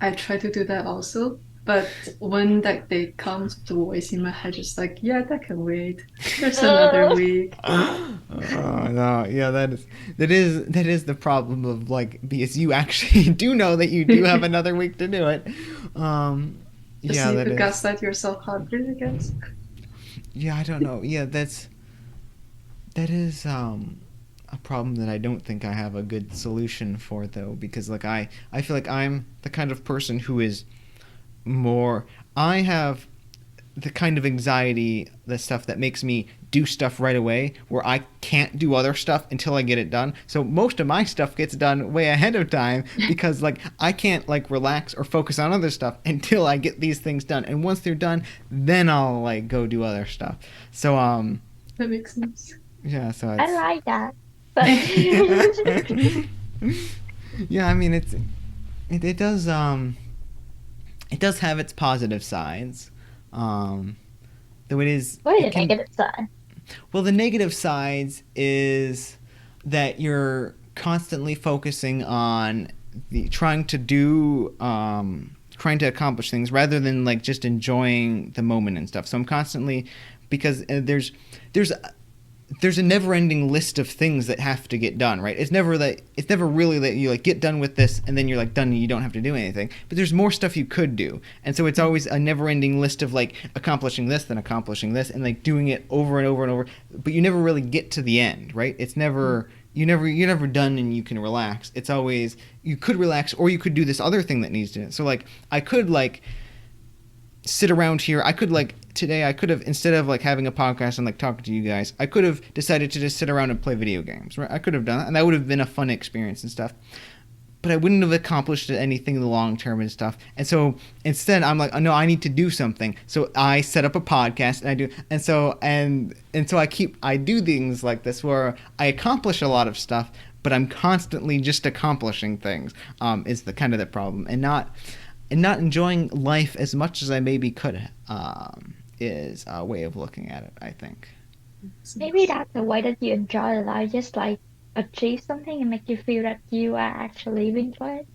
I try to do that also, but when that day comes, the voice in my head just like, yeah, that can wait. There's another Uh, week. no, yeah, that is the problem of like because you actually do know that you do have another week to do it. Um, Just yeah, need that to is. gaslight yourself harder, I guess. Yeah, I don't know. Yeah, that is a problem that I don't think I have a good solution for though, because like I feel like I'm the kind of person who is more. I have the kind of anxiety, the stuff that makes me do stuff right away, where I can't do other stuff until I get it done. So most of my stuff gets done way ahead of time because like I can't like relax or focus on other stuff until I get these things done. And once they're done, then I'll like go do other stuff. So That makes sense. yeah, so I it's like that, but yeah, I mean it does it does have its positive sides. Um though what is it the can negative side? well, the negative sides is that you're constantly focusing on trying to do trying to accomplish things rather than like just enjoying the moment and stuff. So I'm constantly because there's there's a never-ending list of things that have to get done, right? It's never really that you like get done with this and then you're like done and you don't have to do anything. But there's more stuff you could do, and so it's always a never-ending list of like accomplishing this, then accomplishing this, and like doing it over and over and over. But you never really get to the end, right? It's never you're never done and you can relax. It's always you could relax or you could do this other thing that needs to. So like I could like sit around here. I could like today I could have instead of like having a podcast and like talking to you guys, I could have decided to just sit around and play video games. Right? I could have done that and that would have been a fun experience and stuff. but I wouldn't have accomplished anything in the long term and stuff. And so instead, I'm like, oh, no, I need to do something. So I set up a podcast and I do, and so I do things like this where I accomplish a lot of stuff, but I'm constantly just accomplishing things. Is the kind of the problem, and not enjoying life as much as I maybe could. Is a way of looking at it, I think. Maybe that's the way that you enjoy life, just like achieve something and make you feel that you are actually living for it.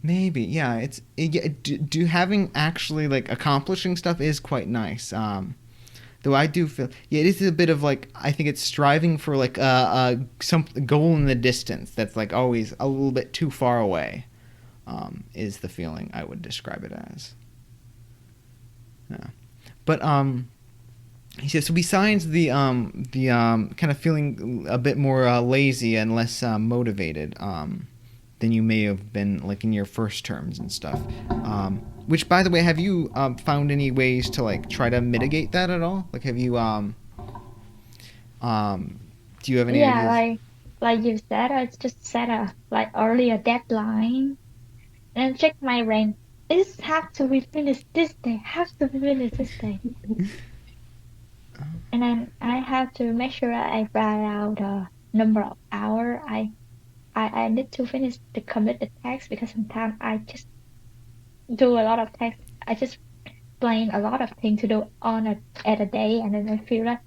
Maybe, yeah. Do having actually like accomplishing stuff is quite nice. Though I do feel, yeah, it is a bit of like I think it's striving for like some goal in the distance that's like always a little bit too far away. Is the feeling I would describe it as. Yeah, but he says so. Besides the kind of feeling a bit more lazy and less motivated than you may have been like in your first terms and stuff. Which, by the way, have you found any ways to like try to mitigate that at all? Like, have you do you have any Yeah, ideas? like you said, I just set a like earlier deadline and check my rank. This have to be finished this day, have to be finished this day. And then I have to make sure that I write out the number of hour I need to finish the commit the text because sometimes I just do a lot of text. I just plan a lot of things to do on at a day, and then I feel like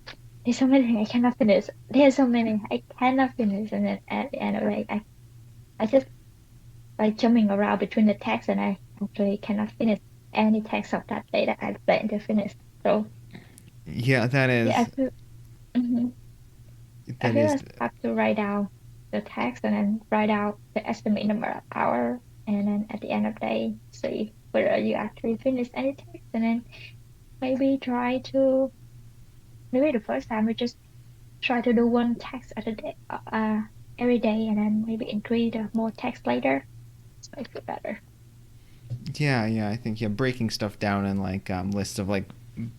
there's so many things I cannot finish. There's so many I cannot finish, and then at the end of the day, I just like jumping around between the texts, and I actually cannot finish any text of that day that I planned to finish. So Yeah, that yeah, is mhm. I that feel is like I have to write down the text and then write out the estimate number of hour, and then at the end of the day, see whether you actually finish any text, and then maybe try to maybe the first time we just try to do one text at a day, every day, and then maybe increase more text later. So I feel better. yeah. I think breaking stuff down in like lists of like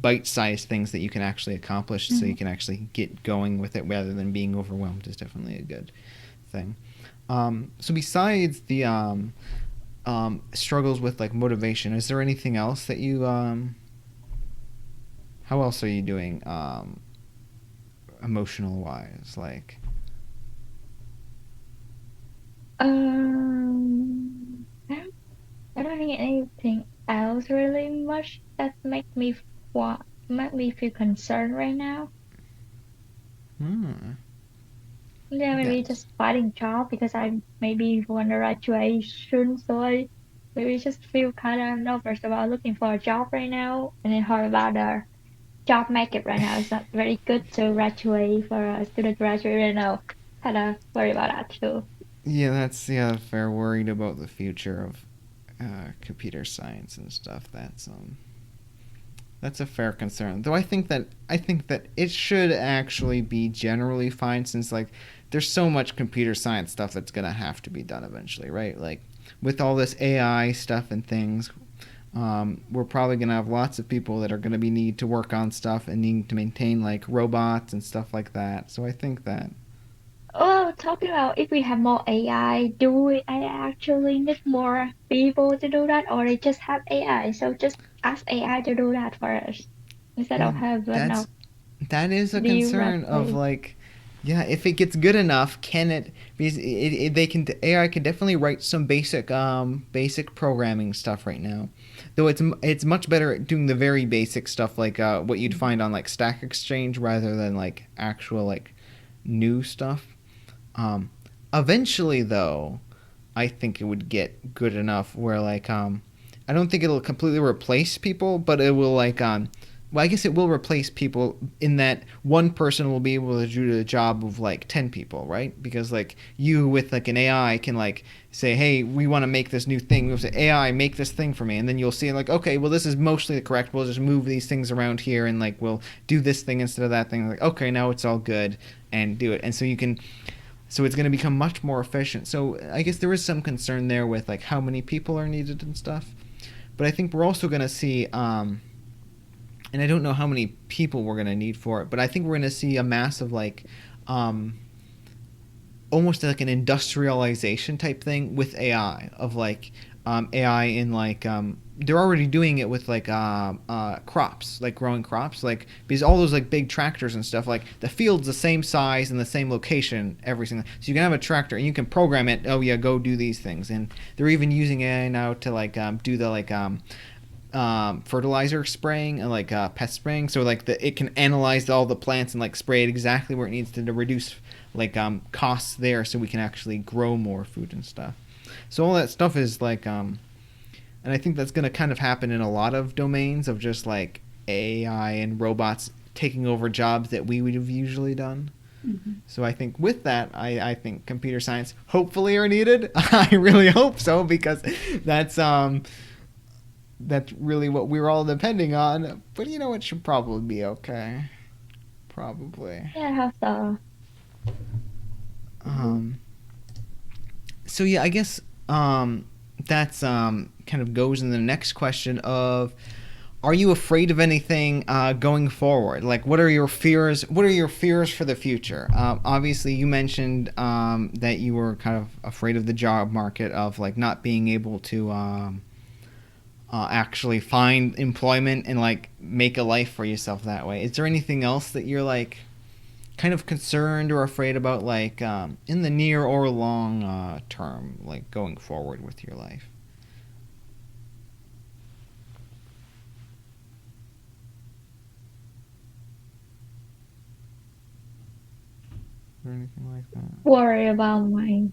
bite-sized things that you can actually accomplish, so you Hmm. can actually get going with it rather than being overwhelmed is definitely a good thing. So besides the struggles with like motivation, is there anything else that you how else are you doing emotional wise? Like, I don't think anything else really much that want make me feel concerned right now. hmm, Yeah, maybe yes, just finding job because I maybe on the graduation, so I maybe just feel kind of nervous about looking for a job right now, and then heard about the job market right now. It's not very good to graduate for a student graduate right now. Kind of worry about that too. yeah, that's fair. Worried about the future of computer science and stuff. That's a fair concern. Though I think that it should actually be generally fine since like there's so much computer science stuff that's gonna have to be done eventually, right? Like with all this AI stuff and things, we're probably gonna have lots of people that are gonna be need to work on stuff and need to maintain like robots and stuff like that. So I think that Oh, talking about if we have more AI, I actually need more people to do that, or they just have AI? So just ask AI to do that for us instead of well, having that's a that is a concern of directly. like yeah, if it gets good enough, can it because they can AI can definitely write some basic programming stuff right now, though it's much better at doing the very basic stuff like what you'd find on like Stack Exchange rather than like actual like new stuff. um Eventually though, I think it would get good enough where like I don't think it'll completely replace people, but it will like well, I guess it will replace people in that one person will be able to do the job of like 10 people, right? Because like you with like an AI can like say, "Hey, we want to make this new thing." We'll say, "AI, make this thing for me." And then you'll see like, "Okay, well this is mostly correct. We'll just move these things around here and like we'll do this thing instead of that thing." Like, "Okay, now it's all good." And do it. And so it's going to become much more efficient. So I guess there is some concern there with like how many people are needed and stuff. But I think we're also going to see, and I don't know how many people we're going to need for it, but I think we're going to see a massive like um, almost like an industrialization type thing with AI of like AI in like they're already doing it with like crops, like growing crops, like because all those like big tractors and stuff, like the field's the same size and the same location every single. So you can have a tractor and you can program it. Oh yeah, go do these things, and they're even using AI now to like do the like fertilizer spraying and like pest spraying. So like it can analyze all the plants and like spray it exactly where it needs to reduce like costs there, so we can actually grow more food and stuff. So all that stuff is like and I think that's going to kind of happen in a lot of domains of just like AI and robots taking over jobs that we would have usually done. Mm-hmm. So I think with that, I think computer science hopefully are needed. I really hope so, because that's really what we're all depending on. But you know, it should probably be okay. Probably. Yeah, I have the Um. So yeah, I guess that's kind of goes in the next question of, are you afraid of anything going forward? Like, what are your fears? What are your fears for the future? Obviously, you mentioned that you were kind of afraid of the job market, of like not being able to actually find employment and like make a life for yourself that way. Is there anything else that you're like kind of concerned or afraid about, like in the near or long term, like going forward with your life? Or anything like that? worry about my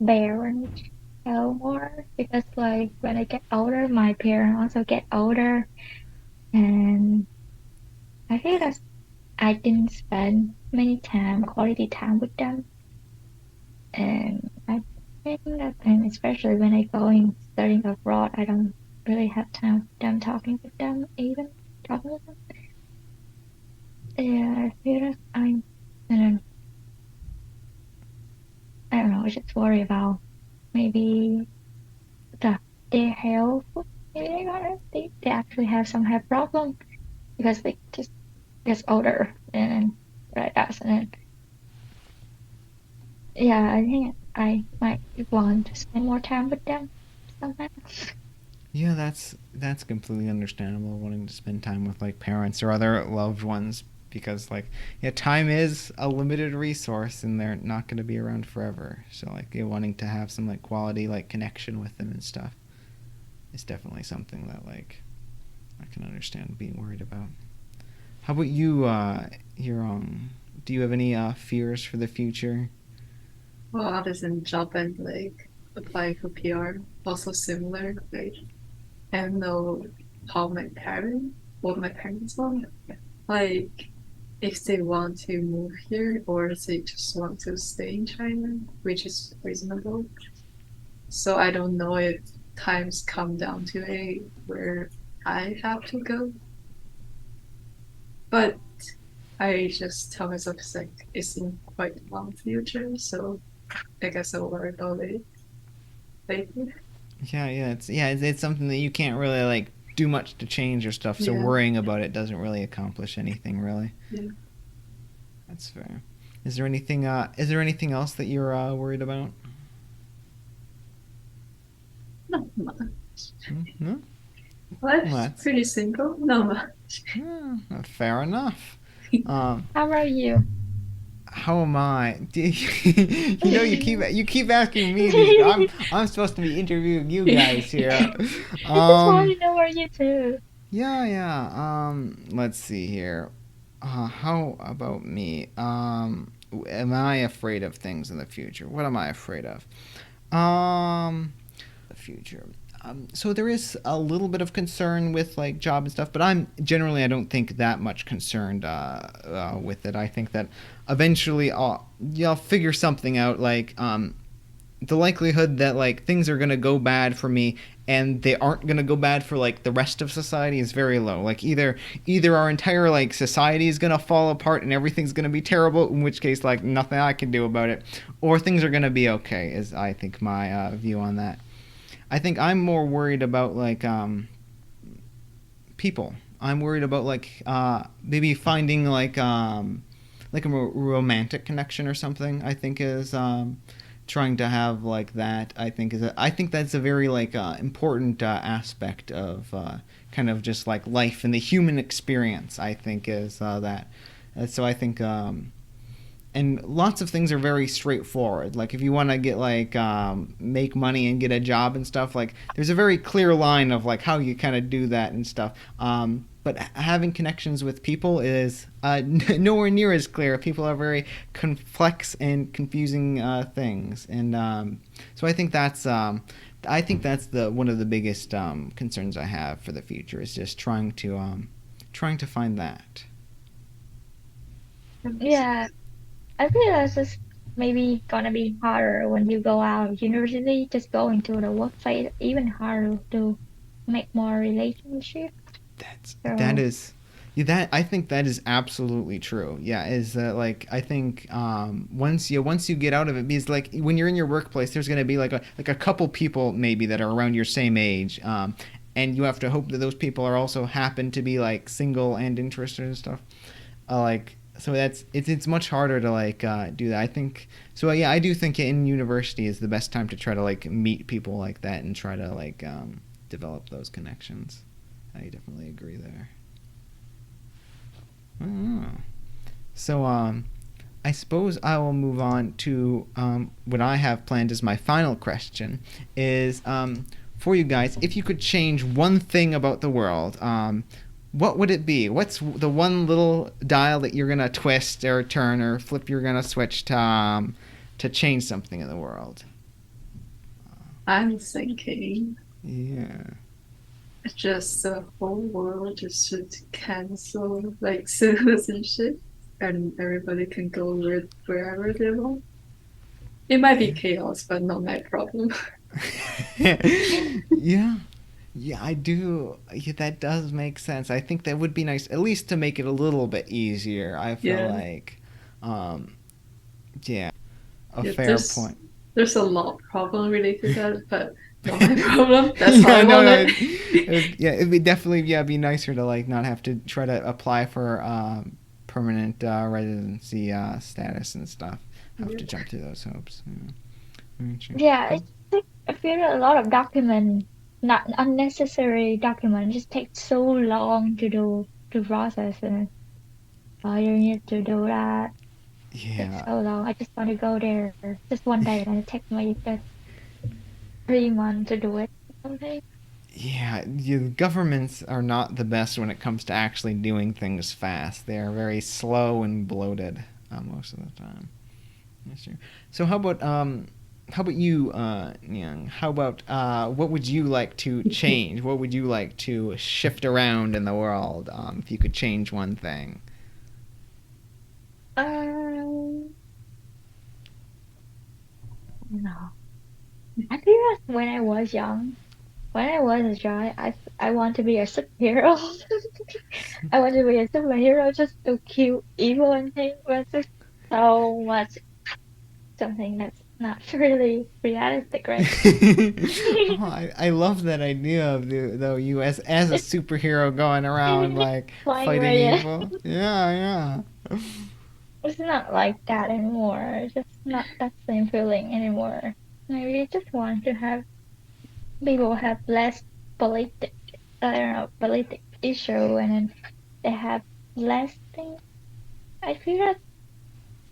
parents more because like when I get older, my parents also get older, and I feel that I didn't spend many time quality time with them, and I think that, and especially when I going studying abroad, I don't really have time with them talking with them, even talking with them. Yeah, I feel that and I don't know, I just worry about maybe the their health. Maybe they actually have some health problem because they just gets older and like us, and yeah, I think I might want to spend more time with them sometimes. Yeah, that's completely understandable, wanting to spend time with like parents or other loved ones, because like yeah, time is a limited resource and they're not going to be around forever. So like you're wanting to have some like quality like connection with them and stuff is definitely something that like I can understand being worried about. How about you, Yirong? Do you have any fears for the future? Well, other than job and like applying for PR, also similar. Like I don't know how what my parents want. Like if they want to move here or they just want to stay in China, which is reasonable. So I don't know if times come down to a where I have to go. But I just tell myself it's like it's in quite a long future, so I guess I'll worry about it later. It's something that you can't really like do much to change or stuff. So Yeah, worrying about it doesn't really accomplish anything, really. yeah. That's fair. Is there anything else that you're worried about? Not much. No. Well, Life's that's pretty simple. Not much. fair enough. Um, How about you? how am I? You keep asking me these. I'm supposed to be interviewing you guys here. I just want Um, to know where you too. yeah. Let's see here. How about me? Am I afraid of things in the future? What am I afraid of? The future. So there is a little bit of concern with like job and stuff, but I don't think that much concerned with it. I think that eventually I'll figure something out. Like the likelihood that like things are gonna go bad for me and they aren't gonna go bad for like the rest of society is very low. Like either our entire like society is gonna fall apart and everything's gonna be terrible, in which case like nothing I can do about it, or things are gonna be okay. Is I think my view on that. I think I'm more worried about like people. I'm worried about like maybe finding like like a romantic connection or something. I think is trying to have like that. I think that's a very like important aspect of kind of just like life and the human experience. I think is that. So I think and lots of things are very straightforward. Like if you want to get like make money and get a job and stuff, like there's a very clear line of like how you kind of do that and stuff. But having connections with people is nowhere near as clear. People are very complex and confusing things, and so I think that's the one of the biggest concerns I have for the future is just trying to find that. Yeah, I feel that's just maybe gonna be harder when you go out of university, just going to the workplace, even harder to make more relationships. That So is yeah, that I think that is absolutely true. Yeah, is that like I think once you get out of it, because like when you're in your workplace, there's gonna be like a couple people maybe that are around your same age, and you have to hope that those people are also happen to be like single and interested and stuff. Like so that's it's much harder to like do that. I think so. Yeah, I do think in university is the best time to try to like meet people like that and try to like develop those connections. I definitely agree there. Oh. So, I suppose I will move on to what I have planned as my final question is for you guys, if you could change one thing about the world, what would it be? What's the one little dial that you're gonna twist or turn or flip you're gonna switch to change something in the world? I'm thinking Yeah. just the whole world just should cancel like citizenship and everybody can go wherever they want. It might be chaos, but not my problem. Yeah. Yeah, I do. Yeah, that does make sense. I think that would be nice, at least to make it a little bit easier. I feel Yeah. like, um, yeah, a Yeah, fair point. there's a lot of problem related to that, but not my problem. That's how Yeah, I no, want no, it. yeah, it'd be definitely be nicer to like not have to try to apply for permanent residency status and stuff. Have to Yeah. jump through those hoops. Yeah, very true. yeah, it's like I feel a lot of document, not unnecessary document, just takes so long to do to process and you need to do that. Takes Yeah, so long. I just want to go there just one day and it takes me just 3 months to do it. Something. yeah, governments are not the best when it comes to actually doing things fast. They are very slow and bloated most of the time. That's true. So how about you, Nyang? How about what would you like to change? What would you like to shift around in the world if you could change one thing? Um, no. I feel like when I was young, when I was a child, I want to be a superhero. I want to be a superhero just to kill evil and things, but it's so much something that's not really realistic, right? Oh, I love that idea of though you as a It's superhero going around like flying fighting away. evil. Yeah, yeah. It's not like that anymore. It's just not that same feeling anymore. Maybe I just want to have people have less politic, I don't know, politic issue, and then they have less things. I feel that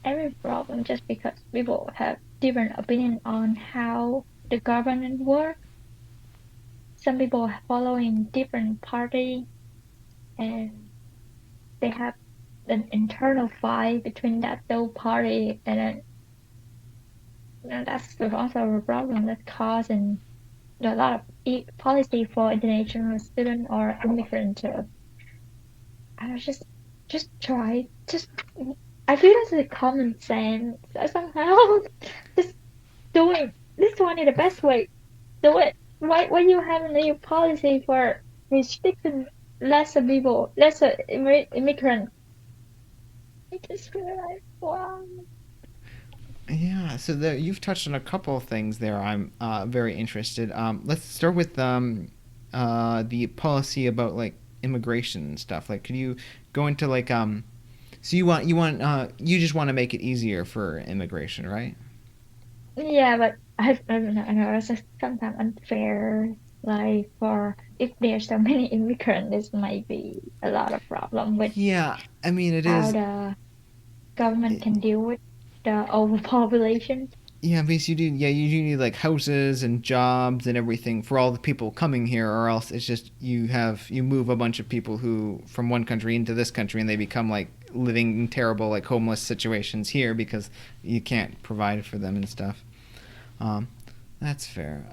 every problem just because people have different opinion on how the government works. Some people are following different party, and they have an internal fight between that two party, and then that's also a problem that's causing a lot of policy for international student or immigrant to I was just try just I feel it's a common sense somehow just doing this one is the best way do it why you have a new policy for restricting lesser people lesser immigrant I just feel like wow. Yeah, so you've touched on a couple of things there. I'm very interested. Let's start with the policy about like immigration and stuff. Like, could you go into like So you just want to make it easier for immigration, right? Yeah, but I don't know, it's just sometimes unfair. Like for if there's so many immigrants, this might be a lot of problem with Yeah, I mean it how is. the government It, can deal with the overpopulation. yeah, because you do. Yeah, you do need like houses and jobs and everything for all the people coming here, or else it's just you move a bunch of people who from one country into this country, and they become like living in terrible like homeless situations here because you can't provide for them and stuff. Um, that's fair.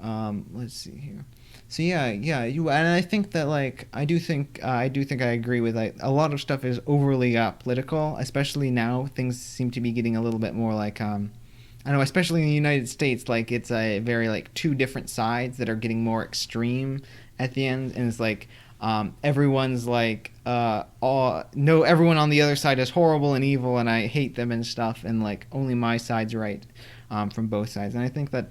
Let's see here. So yeah, you and I think that like I do think I agree with like a lot of stuff is overly political, especially now. Things seem to be getting a little bit more like I know, especially in the United States, like it's a very like two different sides that are getting more extreme at the end, and it's like everyone's like all no everyone on the other side is horrible and evil, and I hate them and stuff, and like only my side's right from both sides, and I think that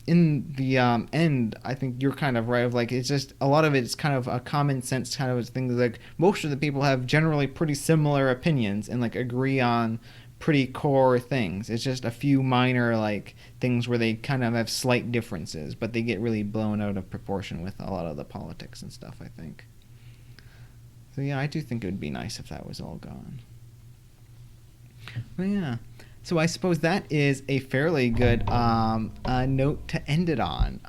in the end, I think you're kind of right. Of like, it's just a lot of it's kind of a common sense kind of thing. Like most of the people have generally pretty similar opinions and like agree on pretty core things. It's just a few minor like things where they kind of have slight differences, but they get really blown out of proportion with a lot of the politics and stuff. I think. So yeah, I do think it would be nice if that was all gone. But yeah. So I suppose that is a fairly good note to end it on.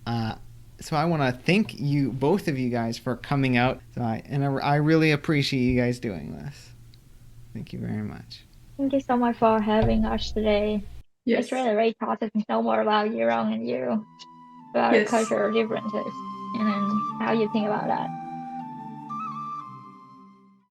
Uh, so I want to thank you, both of you guys, for coming out. I really appreciate you guys doing this. Thank you very much. Thank you so much for having us today. It's Yes. really great talking to know more about Yirong and you, about the Yes. cultural differences, and then how you think about that.